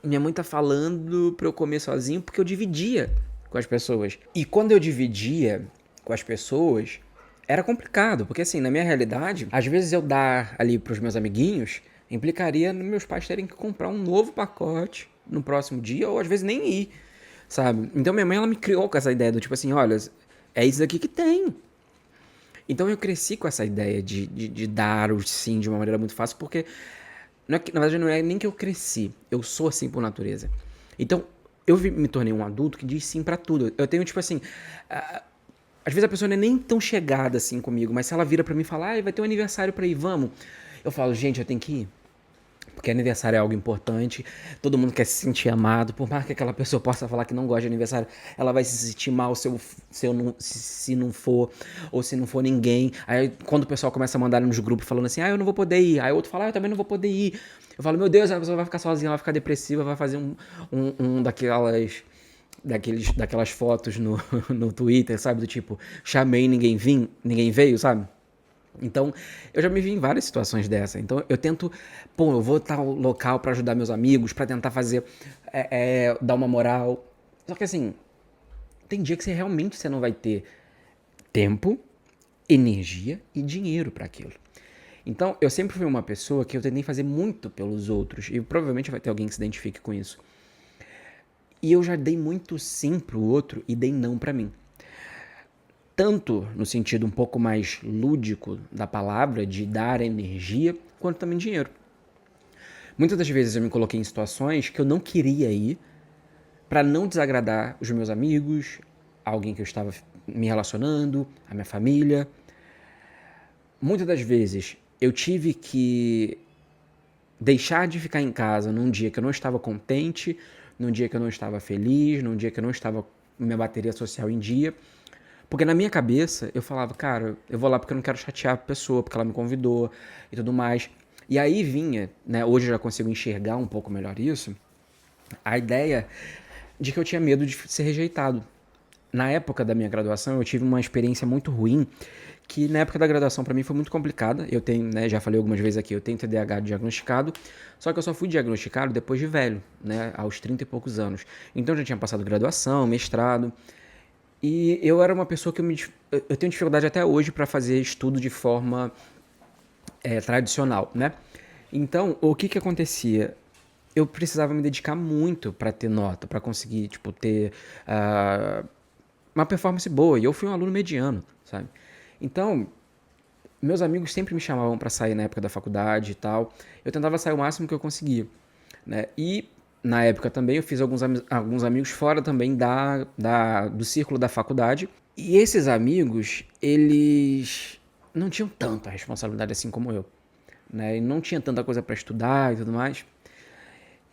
minha mãe tá falando pra eu comer sozinho porque eu dividia com as pessoas. E quando eu dividia com as pessoas, era complicado, porque assim, na minha realidade, às vezes eu dar ali pros meus amiguinhos implicaria nos meus pais terem que comprar um novo pacote no próximo dia, ou às vezes nem ir, sabe? Então minha mãe, ela me criou com essa ideia do tipo assim, olha, é isso aqui que tem. Então eu cresci com essa ideia de dar o sim de uma maneira muito fácil, porque não é que, na verdade não é nem que eu cresci, eu sou assim por natureza. Então eu me tornei um adulto que diz sim pra tudo. Eu tenho tipo assim, às vezes a pessoa não é nem tão chegada assim comigo, mas se ela vira pra mim e fala, vai ter um aniversário pra ir, vamos. Eu falo, gente, eu tenho que ir. Porque aniversário é algo importante, todo mundo quer se sentir amado, por mais que aquela pessoa possa falar que não gosta de aniversário, ela vai se sentir mal se não for, ou se não for ninguém. Aí quando o pessoal começa a mandar nos grupos falando assim, eu não vou poder ir, aí o outro fala, eu também não vou poder ir. Eu falo, meu Deus, a pessoa vai ficar sozinha, ela vai ficar depressiva, vai fazer um daquelas fotos no, no Twitter, sabe, do tipo, chamei, ninguém veio, sabe? Então, eu já me vi em várias situações dessa. Então, eu tento, eu vou estar no local pra ajudar meus amigos, pra tentar fazer, dar uma moral. Só que assim, tem dia que você não vai ter tempo, energia e dinheiro pra aquilo. Então, eu sempre fui uma pessoa que eu tentei fazer muito pelos outros, e provavelmente vai ter alguém que se identifique com isso. E eu já dei muito sim pro outro e dei não pra mim. Tanto no sentido um pouco mais lúdico da palavra, de dar energia, quanto também dinheiro. Muitas das vezes eu me coloquei em situações que eu não queria ir para não desagradar os meus amigos, alguém que eu estava me relacionando, a minha família. Muitas das vezes eu tive que deixar de ficar em casa num dia que eu não estava contente, num dia que eu não estava feliz, num dia que eu não estava com minha bateria social em dia. Porque na minha cabeça, eu falava, cara, eu vou lá porque eu não quero chatear a pessoa, porque ela me convidou e tudo mais. E aí vinha, né, hoje eu já consigo enxergar um pouco melhor isso, a ideia de que eu tinha medo de ser rejeitado. Na época da minha graduação, eu tive uma experiência muito ruim, que na época da graduação para mim foi muito complicada. Eu tenho, né, já falei algumas vezes aqui, eu tenho TDAH diagnosticado, só que eu só fui diagnosticado depois de velho, né, aos 30 e poucos anos. Então eu já tinha passado graduação, mestrado, e eu era uma pessoa que eu tenho dificuldade até hoje para fazer estudo de forma tradicional, né? Então, o que acontecia? Eu precisava me dedicar muito para ter nota, para conseguir, tipo, ter uma performance boa. E eu fui um aluno mediano, sabe? Então, meus amigos sempre me chamavam para sair na época da faculdade e tal. Eu tentava sair o máximo que eu conseguia, né? E na época também eu fiz alguns amigos fora também do círculo da faculdade. E esses amigos, eles não tinham tanta responsabilidade assim como eu, né? E não tinha tanta coisa para estudar e tudo mais.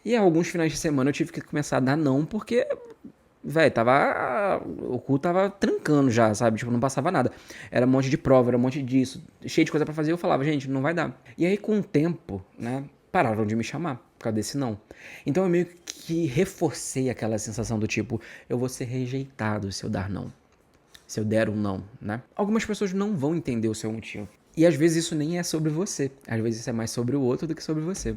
E alguns finais de semana eu tive que começar a dar não, porque, velho, o cu tava trancando já, sabe? Tipo, não passava nada. Era um monte de prova, era um monte disso, cheio de coisa pra fazer. Eu falava, gente, não vai dar. E aí, com o tempo, né, pararam de me chamar por causa desse não. Então eu meio que reforcei aquela sensação do tipo, eu vou ser rejeitado se eu dar não. Se eu der um não, né? Algumas pessoas não vão entender o seu motivo. E às vezes isso nem é sobre você. Às vezes isso é mais sobre o outro do que sobre você.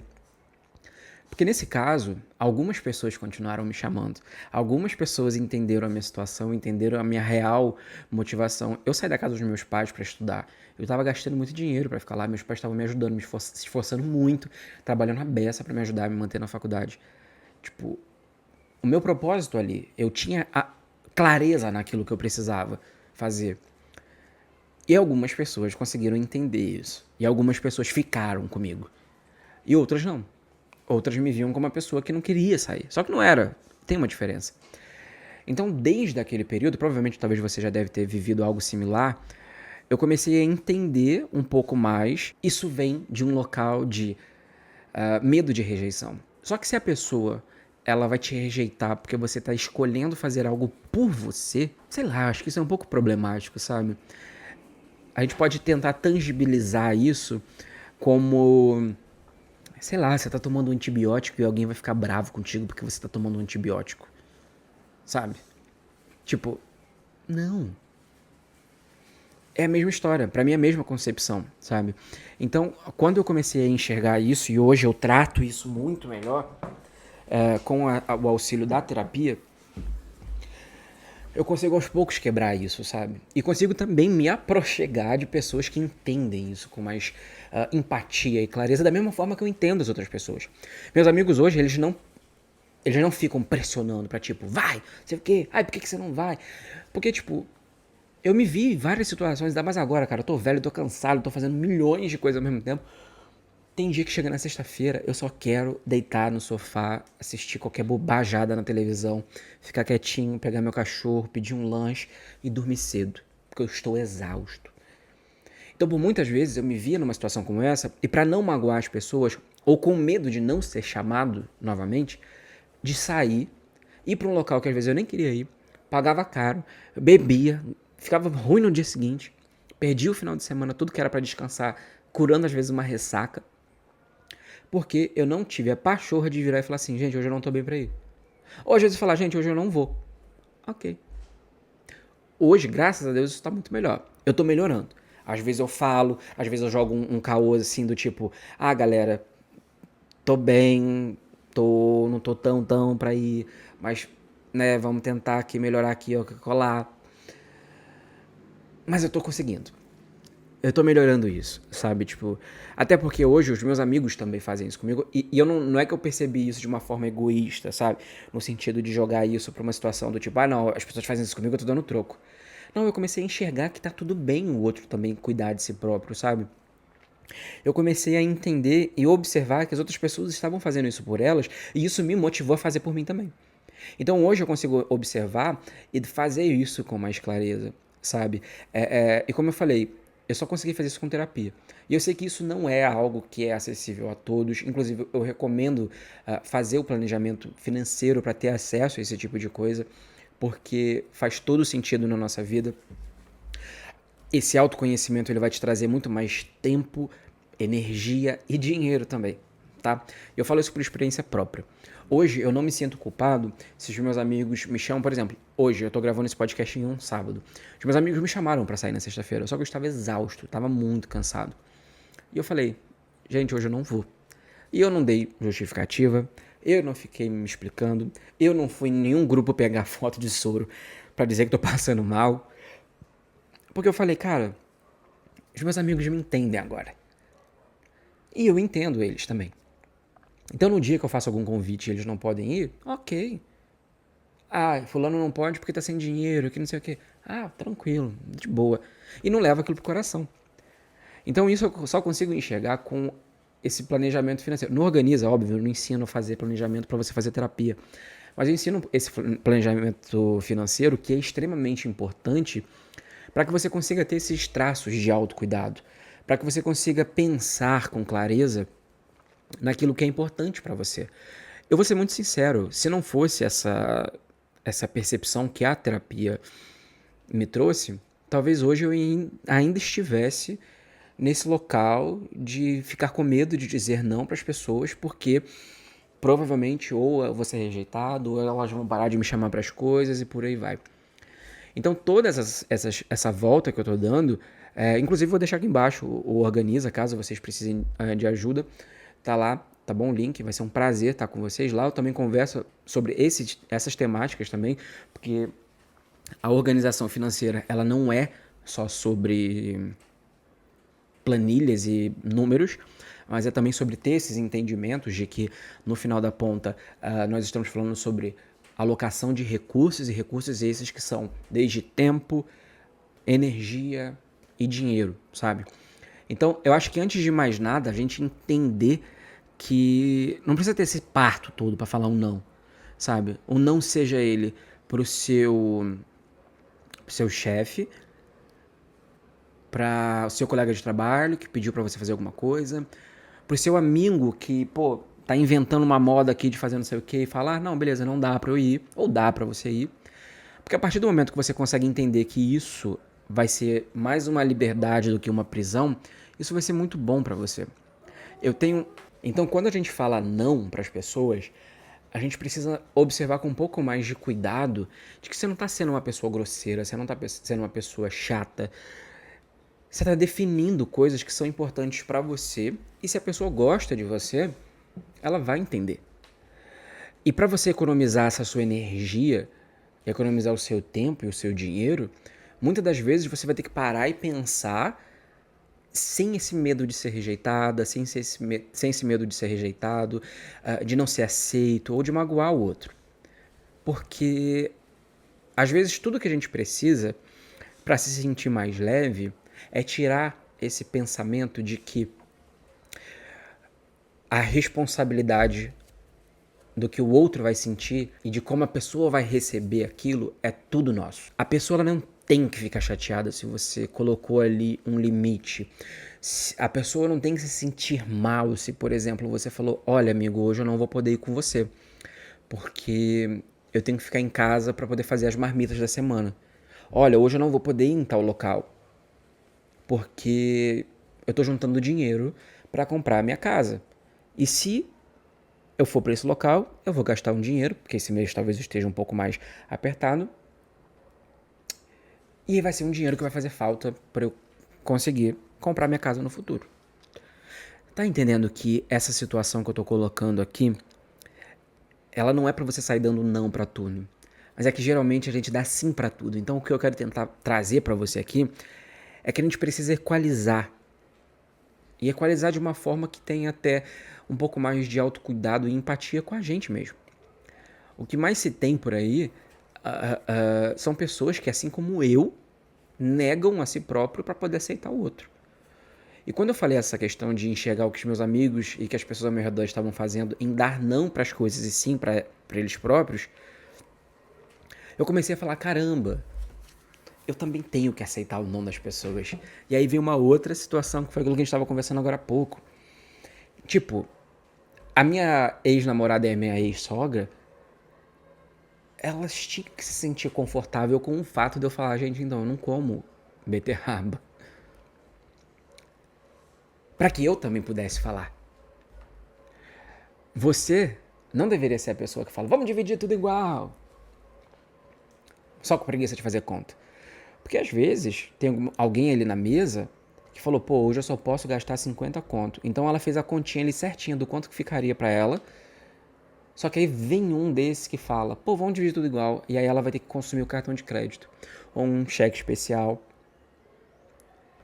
Porque nesse caso, algumas pessoas continuaram me chamando. Algumas pessoas entenderam a minha situação, entenderam a minha real motivação. Eu saí da casa dos meus pais para estudar. Eu tava gastando muito dinheiro para ficar lá. Meus pais estavam me ajudando, se esforçando muito, trabalhando a beça para me ajudar a me manter na faculdade. Tipo, o meu propósito ali, eu tinha a clareza naquilo que eu precisava fazer. E algumas pessoas conseguiram entender isso. E algumas pessoas ficaram comigo. E outras não. Outras me viam como uma pessoa que não queria sair. Só que não era. Tem uma diferença. Então, desde aquele período, provavelmente talvez você já deve ter vivido algo similar, eu comecei a entender um pouco mais. Isso vem de um local de medo de rejeição. Só que se a pessoa ela vai te rejeitar porque você está escolhendo fazer algo por você, sei lá, acho que isso é um pouco problemático, sabe? A gente pode tentar tangibilizar isso como, sei lá, você tá tomando um antibiótico e alguém vai ficar bravo contigo porque você tá tomando um antibiótico, sabe? Tipo, não. É a mesma história, pra mim é a mesma concepção, sabe? Então, quando eu comecei a enxergar isso, e hoje eu trato isso muito melhor, com o auxílio da terapia, eu consigo aos poucos quebrar isso, sabe? E consigo também me aproxegar de pessoas que entendem isso com mais empatia e clareza, da mesma forma que eu entendo as outras pessoas. Meus amigos hoje, eles não ficam pressionando pra tipo, vai, sei o quê, ai, por que você não vai? Porque, tipo, eu me vi em várias situações, ainda mais agora, cara, eu tô velho, tô cansado, tô fazendo milhões de coisas ao mesmo tempo. Tem dia que chega na sexta-feira, eu só quero deitar no sofá, assistir qualquer bobajada na televisão, ficar quietinho, pegar meu cachorro, pedir um lanche e dormir cedo, porque eu estou exausto. Então, por muitas vezes, eu me via numa situação como essa, e para não magoar as pessoas, ou com medo de não ser chamado novamente, de sair, ir para um local que às vezes eu nem queria ir, pagava caro, bebia, ficava ruim no dia seguinte, perdia o final de semana, tudo que era para descansar, curando às vezes uma ressaca, porque eu não tive a pachorra de virar e falar assim, gente, hoje eu não tô bem pra ir. Ou às vezes falar, gente, hoje eu não vou. Ok. Hoje, graças a Deus, isso tá muito melhor. Eu tô melhorando. Às vezes eu falo, às vezes eu jogo um caô assim do tipo, ah, galera, tô bem, não tô tão pra ir, mas, né, vamos tentar aqui melhorar aqui, ó, colar. Mas eu tô conseguindo. Eu tô melhorando isso, sabe? Tipo, até porque hoje os meus amigos também fazem isso comigo. E eu não é que eu percebi isso de uma forma egoísta, sabe? No sentido de jogar isso pra uma situação do tipo, ah, não, as pessoas fazem isso comigo, eu tô dando troco. Não, eu comecei a enxergar que tá tudo bem o outro também cuidar de si próprio, sabe? Eu comecei a entender e observar que as outras pessoas estavam fazendo isso por elas e isso me motivou a fazer por mim também. Então hoje eu consigo observar e fazer isso com mais clareza, sabe? E como eu falei, eu só consegui fazer isso com terapia. E eu sei que isso não é algo que é acessível a todos. Inclusive, eu recomendo fazer o planejamento financeiro para ter acesso a esse tipo de coisa, porque faz todo sentido na nossa vida. Esse autoconhecimento ele vai te trazer muito mais tempo, energia e dinheiro também, tá? Eu falo isso por experiência própria. Hoje eu não me sinto culpado se os meus amigos me chamam, por exemplo, hoje eu tô gravando esse podcast em um sábado. Os meus amigos me chamaram pra sair na sexta-feira, só que eu estava exausto, estava muito cansado. E eu falei, gente, hoje eu não vou. E eu não dei justificativa, eu não fiquei me explicando, eu não fui em nenhum grupo pegar foto de soro pra dizer que tô passando mal. Porque eu falei, cara, os meus amigos me entendem agora. E eu entendo eles também. Então no dia que eu faço algum convite e eles não podem ir, ok. Ah, fulano não pode porque tá sem dinheiro, que não sei o quê. Ah, tranquilo, de boa. E não leva aquilo pro coração. Então isso eu só consigo enxergar com esse planejamento financeiro. Não organiza, óbvio, eu não ensino a fazer planejamento para você fazer terapia. Mas eu ensino esse planejamento financeiro que é extremamente importante para que você consiga ter esses traços de autocuidado, para que você consiga pensar com clareza naquilo que é importante para você. Eu vou ser muito sincero, se não fosse essa percepção que a terapia me trouxe, talvez hoje eu ainda estivesse nesse local de ficar com medo de dizer não para as pessoas, porque provavelmente ou eu vou ser rejeitado, ou elas vão parar de me chamar para as coisas e por aí vai. Então toda essa volta que eu tô dando Inclusive, vou deixar aqui embaixo o Organiza, caso vocês precisem de ajuda. Tá lá, tá bom? O link. Vai ser um prazer estar com vocês lá. Eu também converso sobre essas temáticas também, porque a organização financeira, ela não é só sobre planilhas e números, mas é também sobre ter esses entendimentos de que, no final da ponta, nós estamos falando sobre alocação de recursos, e recursos esses que são desde tempo, energia e dinheiro, sabe? Então, eu acho que antes de mais nada, a gente entender que não precisa ter esse parto todo para falar um não, sabe? O não seja ele pro seu chefe, para o seu colega de trabalho que pediu para você fazer alguma coisa, pro seu amigo que, pô, tá inventando uma moda aqui de fazer não sei o que e falar, não, beleza, não dá para eu ir, ou dá para você ir. Porque a partir do momento que você consegue entender que isso vai ser mais uma liberdade do que uma prisão, isso vai ser muito bom para você. Então, quando a gente fala não para as pessoas, a gente precisa observar com um pouco mais de cuidado de que você não está sendo uma pessoa grosseira, você não está sendo uma pessoa chata. Você está definindo coisas que são importantes para você, e se a pessoa gosta de você, ela vai entender. E para você economizar essa sua energia, economizar o seu tempo e o seu dinheiro, muitas das vezes você vai ter que parar e pensar sem esse medo de ser rejeitada, sem esse medo de ser rejeitado, de não ser aceito ou de magoar o outro. Porque, às vezes, tudo que a gente precisa para se sentir mais leve é tirar esse pensamento de que a responsabilidade do que o outro vai sentir e de como a pessoa vai receber aquilo é tudo nosso. A pessoa ela não tem que ficar chateada se você colocou ali um limite. A pessoa não tem que se sentir mal se, por exemplo, você falou, olha, amigo, hoje eu não vou poder ir com você, porque eu tenho que ficar em casa para poder fazer as marmitas da semana. Olha, hoje eu não vou poder ir em tal local, porque eu tô juntando dinheiro para comprar a minha casa. E se eu for para esse local, eu vou gastar um dinheiro, porque esse mês talvez eu esteja um pouco mais apertado. E vai ser um dinheiro que vai fazer falta para eu conseguir comprar minha casa no futuro. Tá entendendo que essa situação que eu tô colocando aqui, ela não é para você sair dando não para tudo, mas é que geralmente a gente dá sim para tudo. Então o que eu quero tentar trazer para você aqui é que a gente precisa equalizar. E equalizar de uma forma que tenha até um pouco mais de autocuidado e empatia com a gente mesmo. O que mais se tem por aí são pessoas que, assim como eu, negam a si próprio para poder aceitar o outro. E quando eu falei essa questão de enxergar o que os meus amigos e que as pessoas ao meu redor estavam fazendo em dar não para as coisas e sim para eles próprios, eu comecei a falar, caramba, eu também tenho que aceitar o não das pessoas. E aí veio uma outra situação, que foi aquilo que a gente estava conversando agora há pouco. Tipo, a minha ex-namorada e a minha ex-sogra, elas tinham que se sentir confortável com o fato de eu falar, gente, então, eu não como beterraba. Para que eu também pudesse falar. Você não deveria ser a pessoa que fala, vamos dividir tudo igual. Só com preguiça de fazer conta. Porque às vezes tem alguém ali na mesa que falou, pô, hoje eu só posso gastar 50 conto. Então ela fez a continha ali certinha do quanto que ficaria para ela. Só que aí vem um desses que fala, pô, vamos dividir tudo igual. E aí ela vai ter que consumir o cartão de crédito. Ou um cheque especial.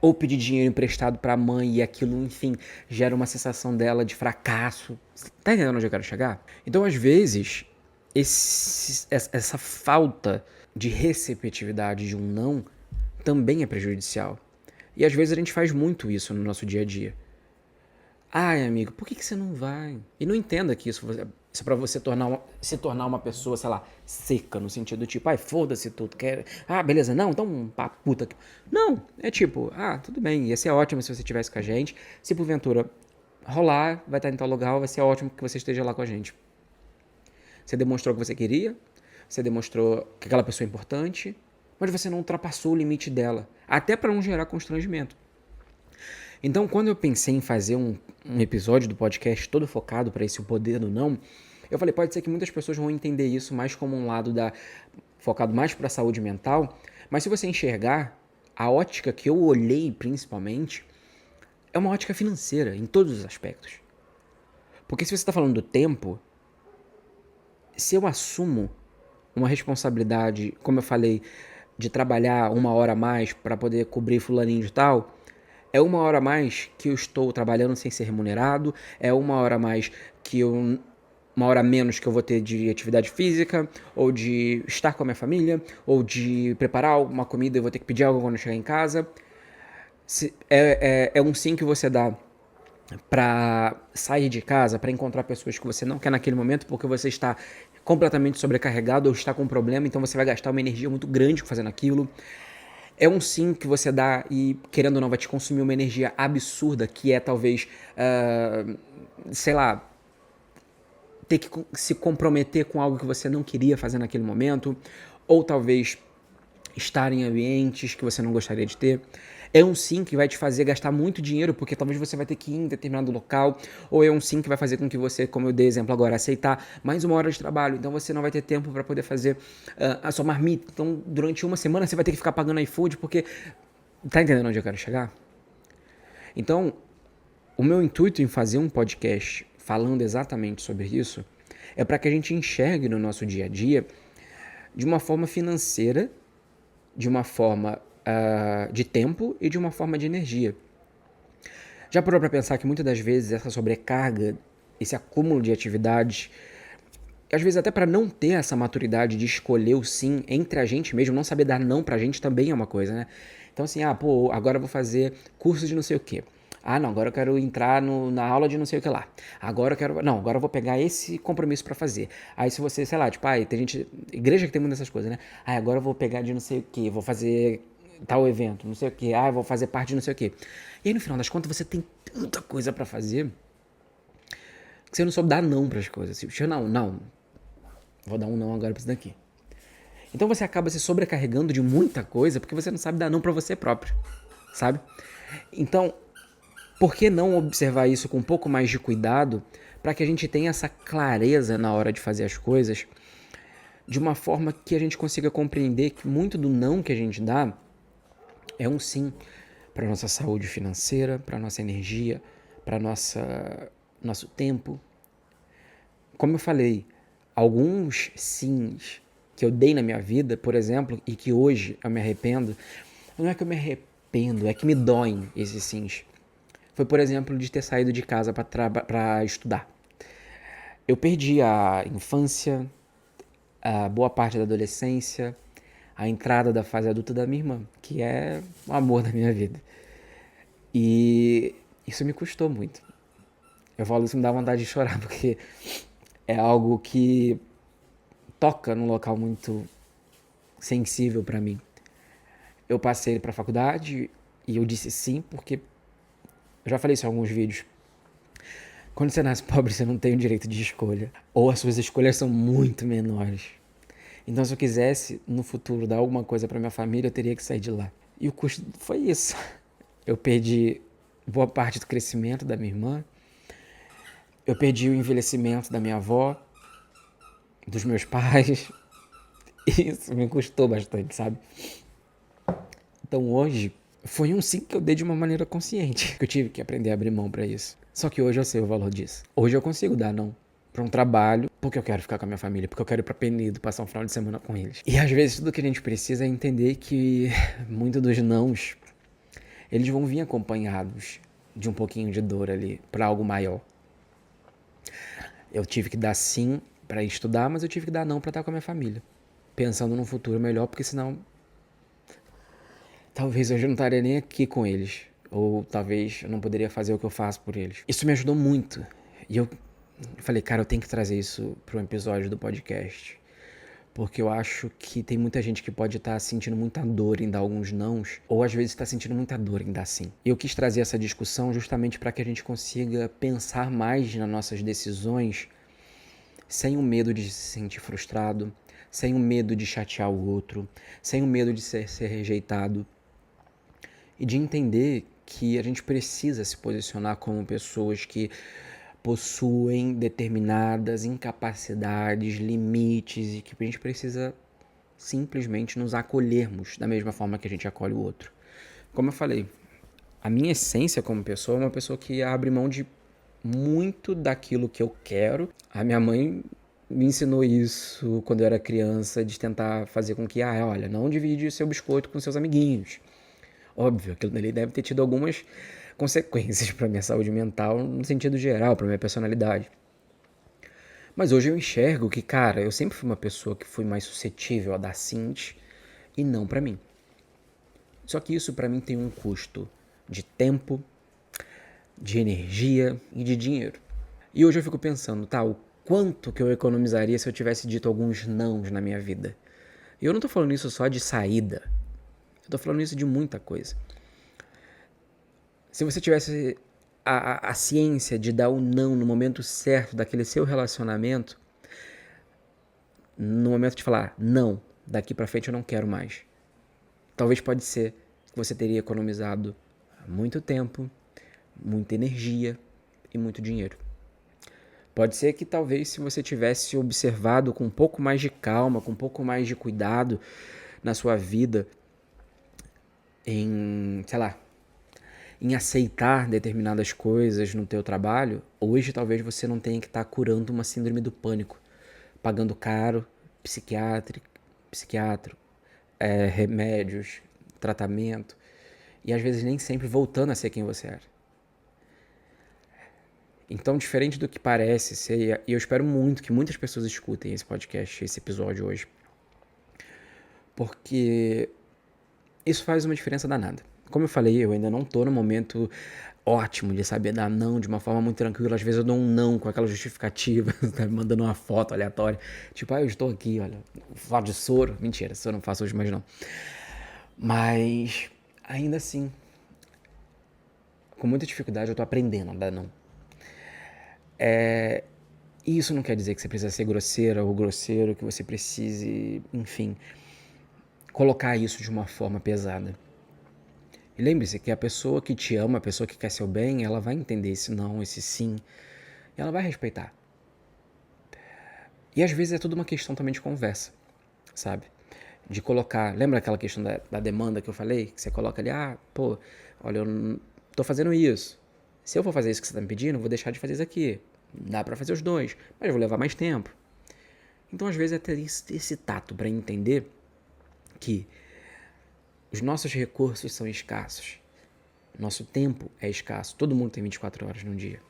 Ou pedir dinheiro emprestado pra mãe e aquilo, enfim, gera uma sensação dela de fracasso. Tá entendendo onde eu quero chegar? Então, às vezes, essa falta de receptividade de um não também é prejudicial. E às vezes a gente faz muito isso no nosso dia a dia. Ai, amigo, por que você não vai? E não entenda que isso é pra você se tornar uma pessoa, sei lá, seca, no sentido tipo, ai, foda-se tudo. Ah, beleza, não, então pá, puta. Não, é tipo, tudo bem, ia ser ótimo se você estivesse com a gente. Se porventura rolar, vai estar em tal lugar, vai ser ótimo que você esteja lá com a gente. Você demonstrou que você queria, você demonstrou que aquela pessoa é importante, mas você não ultrapassou o limite dela, até para não gerar constrangimento. Então, quando eu pensei em fazer um episódio do podcast todo focado para esse o poder do não, eu falei, pode ser que muitas pessoas vão entender isso mais como um lado focado mais para a saúde mental, mas se você enxergar a ótica que eu olhei principalmente é uma ótica financeira, em todos os aspectos. Porque se você está falando do tempo, se eu assumo uma responsabilidade, como eu falei, de trabalhar 1 hora a mais para poder cobrir fulaninho de tal, é 1 hora a mais que eu estou trabalhando sem ser remunerado, é 1 hora a mais que eu... 1 hora a menos que eu vou ter de atividade física, ou de estar com a minha família, ou de preparar uma comida e eu vou ter que pedir algo quando eu chegar em casa. É um sim que você dá para sair de casa, para encontrar pessoas que você não quer naquele momento, porque você está completamente sobrecarregado ou está com um problema, então você vai gastar uma energia muito grande fazendo aquilo. É um sim que você dá e, querendo ou não, vai te consumir uma energia absurda, que é talvez, sei lá, ter que se comprometer com algo que você não queria fazer naquele momento, ou talvez estar em ambientes que você não gostaria de ter. É um sim que vai te fazer gastar muito dinheiro, porque talvez você vai ter que ir em determinado local, ou é um sim que vai fazer com que você, como eu dei exemplo agora, aceitar mais 1 hora de trabalho, então você não vai ter tempo para poder fazer a sua marmita. Então, durante uma semana você vai ter que ficar pagando iFood, porque... Tá entendendo onde eu quero chegar? Então, o meu intuito em fazer um podcast falando exatamente sobre isso é para que a gente enxergue no nosso dia a dia de uma forma financeira, de uma forma de tempo e de uma forma de energia. Já parou para pensar que muitas das vezes essa sobrecarga, esse acúmulo de atividades, às vezes até para não ter essa maturidade de escolher o sim entre a gente mesmo, não saber dar não pra gente também é uma coisa, né? Então assim, agora eu vou fazer curso de não sei o quê. Não, agora eu quero entrar na aula de não sei o que lá. Agora eu vou pegar esse compromisso pra fazer. Aí se você, sei lá, tipo, tem gente, igreja que tem muitas dessas coisas, né? Agora eu vou pegar de não sei o que, vou fazer tal evento, não sei o que, eu vou fazer parte de não sei o que. E aí no final das contas você tem tanta coisa pra fazer que você não soube dar não pras coisas. Tipo, não, vou dar um não agora pra isso daqui. Então você acaba se sobrecarregando de muita coisa porque você não sabe dar não pra você próprio, sabe? Então, por que não observar isso com um pouco mais de cuidado para que a gente tenha essa clareza na hora de fazer as coisas de uma forma que a gente consiga compreender que muito do não que a gente dá é um sim para nossa saúde financeira, para nossa energia, para nosso tempo. Como eu falei, alguns sims que eu dei na minha vida, por exemplo, e que hoje eu me arrependo, não é que eu me arrependo, é que me doem esses sims. Foi, por exemplo, de ter saído de casa para estudar. Eu perdi a infância, a boa parte da adolescência, a entrada da fase adulta da minha irmã, que é o amor da minha vida. E isso me custou muito. Eu falo isso, me dá vontade de chorar, porque é algo que toca num local muito sensível para mim. Eu passei para a faculdade e eu disse sim, porque eu já falei isso em alguns vídeos. Quando você nasce pobre, você não tem o direito de escolha. Ou as suas escolhas são muito menores. Então, se eu quisesse, no futuro, dar alguma coisa para minha família, eu teria que sair de lá. E o custo foi isso. Eu perdi boa parte do crescimento da minha irmã. Eu perdi o envelhecimento da minha avó, dos meus pais. Isso me custou bastante, sabe? Então, hoje, foi um sim que eu dei de uma maneira consciente. Que eu tive que aprender a abrir mão para isso. Só que hoje eu sei o valor disso. Hoje eu consigo dar não para um trabalho, porque eu quero ficar com a minha família, porque eu quero ir pra Penedo, passar um final de semana com eles. E às vezes tudo que a gente precisa é entender que muito dos nãos, eles vão vir acompanhados de um pouquinho de dor ali, para algo maior. Eu tive que dar sim para estudar, mas eu tive que dar não para estar com a minha família. Pensando num futuro melhor, porque senão talvez hoje eu não estaria nem aqui com eles. Ou talvez eu não poderia fazer o que eu faço por eles. Isso me ajudou muito. E eu falei, cara, eu tenho que trazer isso para um episódio do podcast. Porque eu acho que tem muita gente que pode estar sentindo muita dor em dar alguns nãos, ou às vezes está sentindo muita dor em dar sim. E eu quis trazer essa discussão justamente para que a gente consiga pensar mais nas nossas decisões sem o medo de se sentir frustrado, sem o medo de chatear o outro, sem o medo de ser rejeitado. E de entender que a gente precisa se posicionar como pessoas que possuem determinadas incapacidades, limites e que a gente precisa simplesmente nos acolhermos da mesma forma que a gente acolhe o outro. como eu falei, a minha essência como pessoa é uma pessoa que abre mão de muito daquilo que eu quero. A minha mãe me ensinou isso quando eu era criança, de tentar fazer com que, olha, não divide seu biscoito com seus amiguinhos. Óbvio, aquilo dali deve ter tido algumas consequências para minha saúde mental, no sentido geral, para minha personalidade. Mas hoje eu enxergo que, cara, eu sempre fui uma pessoa que fui mais suscetível a dar sims e não para mim. Só que isso para mim tem um custo de tempo, de energia e de dinheiro. E hoje eu fico pensando, o quanto que eu economizaria se eu tivesse dito alguns nãos na minha vida. E eu não tô falando isso só de saída. Eu tô falando isso de muita coisa. Se você tivesse a ciência de dar o não no momento certo daquele seu relacionamento, no momento de falar, não, daqui pra frente eu não quero mais. Talvez pode ser que você teria economizado muito tempo, muita energia e muito dinheiro. Pode ser que talvez se você tivesse observado com um pouco mais de calma, com um pouco mais de cuidado na sua vida, em, sei lá, em aceitar determinadas coisas no teu trabalho, hoje talvez você não tenha que estar curando uma síndrome do pânico, pagando caro, psiquiatra, remédios, tratamento, e às vezes nem sempre voltando a ser quem você era. Então, diferente do que parece ser, e eu espero muito que muitas pessoas escutem esse podcast, esse episódio hoje, porque isso faz uma diferença danada. Como eu falei, eu ainda não tô no momento ótimo de saber dar não de uma forma muito tranquila. Às vezes eu dou um não com aquela justificativa, tá me mandando uma foto aleatória. Tipo, eu estou aqui, olha, foto de soro. Mentira, soro eu não faço hoje mais não. Mas, ainda assim, com muita dificuldade eu tô aprendendo a dar não. E isso não quer dizer que você precisa ser grosseira ou grosseiro, que você precise, enfim, colocar isso de uma forma pesada. E lembre-se que a pessoa que te ama, a pessoa que quer seu bem, ela vai entender esse não, esse sim, e ela vai respeitar. E às vezes é tudo uma questão também de conversa, sabe? De colocar, lembra aquela questão da demanda que eu falei? Que você coloca ali, olha, eu não tô fazendo isso. Se eu for fazer isso que você tá me pedindo, eu vou deixar de fazer isso aqui. Dá pra fazer os dois, mas eu vou levar mais tempo. Então às vezes é ter esse tato pra entender que os nossos recursos são escassos. Nosso tempo é escasso. Todo mundo tem 24 horas num dia.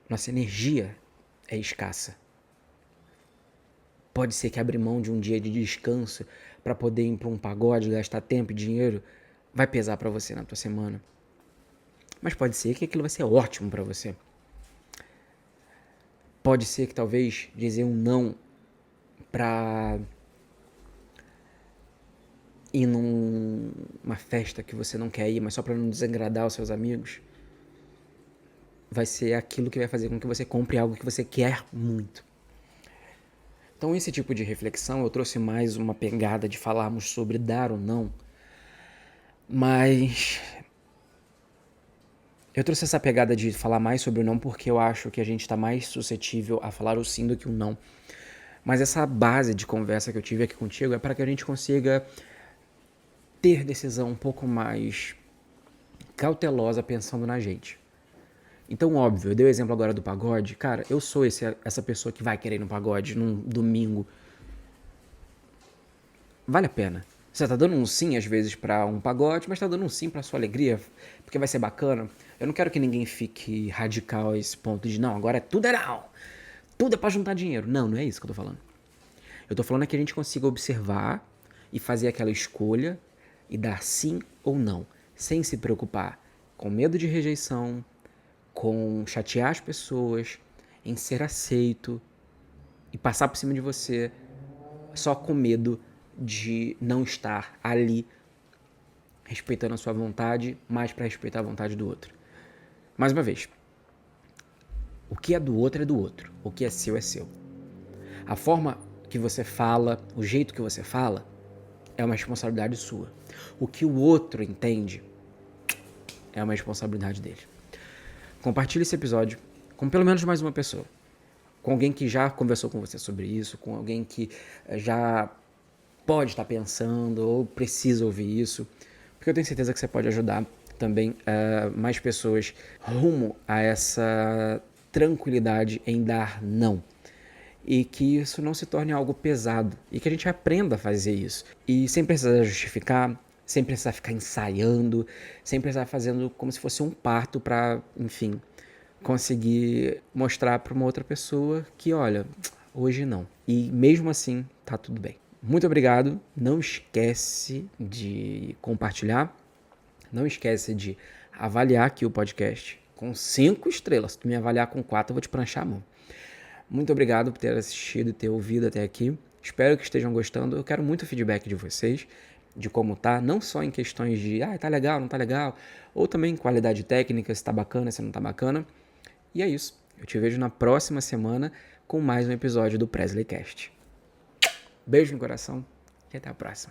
Nossa energia é escassa. Pode ser que abrir mão de um dia de descanso para poder ir para um pagode, gastar tempo e dinheiro, vai pesar para você na tua semana. Mas pode ser que aquilo vai ser ótimo para você. Pode ser que talvez dizer um não para ir numa festa que você não quer ir, mas só para não desagradar os seus amigos, vai ser aquilo que vai fazer com que você compre algo que você quer muito. Então esse tipo de reflexão eu trouxe mais uma pegada de falarmos sobre dar ou não, mas eu trouxe essa pegada de falar mais sobre o não porque eu acho que a gente está mais suscetível a falar o sim do que o não. Mas essa base de conversa que eu tive aqui contigo é para que a gente consiga ter decisão um pouco mais cautelosa pensando na gente. Então, óbvio, eu dei o exemplo agora do pagode. Cara, eu sou essa pessoa que vai querer ir no pagode num domingo. Vale a pena. Você tá dando um sim, às vezes, pra um pagode, mas tá dando um sim pra sua alegria, porque vai ser bacana. Eu não quero que ninguém fique radical a esse ponto de, não, agora tudo é não. Tudo é pra juntar dinheiro. Não, não é isso que eu tô falando. Eu tô falando é que a gente consiga observar e fazer aquela escolha e dar sim ou não, sem se preocupar com medo de rejeição, com chatear as pessoas, em ser aceito e passar por cima de você só com medo de não estar ali respeitando a sua vontade, mais para respeitar a vontade do outro. Mais uma vez, o que é do outro é do outro, o que é seu é seu. A forma que você fala, o jeito que você fala, é uma responsabilidade sua. O que o outro entende é uma responsabilidade dele. Compartilhe esse episódio com pelo menos mais uma pessoa. Com alguém que já conversou com você sobre isso, com alguém que já pode estar pensando ou precisa ouvir isso. porque eu tenho certeza que você pode ajudar também mais pessoas rumo a essa tranquilidade em dar não. E que isso não se torne algo pesado. E que a gente aprenda a fazer isso. E sem precisar justificar, sem precisar ficar ensaiando, sem precisar fazendo como se fosse um parto para, enfim, conseguir mostrar para uma outra pessoa que, olha, hoje não. E mesmo assim, tá tudo bem. Muito obrigado. Não esquece de compartilhar. Não esquece de avaliar aqui o podcast com 5 estrelas. Se tu me avaliar com 4, eu vou te pranchar a mão. Muito obrigado por ter assistido e ter ouvido até aqui. Espero que estejam gostando. Eu quero muito feedback de vocês, de como tá, não só em questões de tá legal, não tá legal, ou também qualidade técnica, se tá bacana, se não tá bacana. E é isso. Eu te vejo na próxima semana com mais um episódio do Presley Cast. Beijo no coração e até a próxima.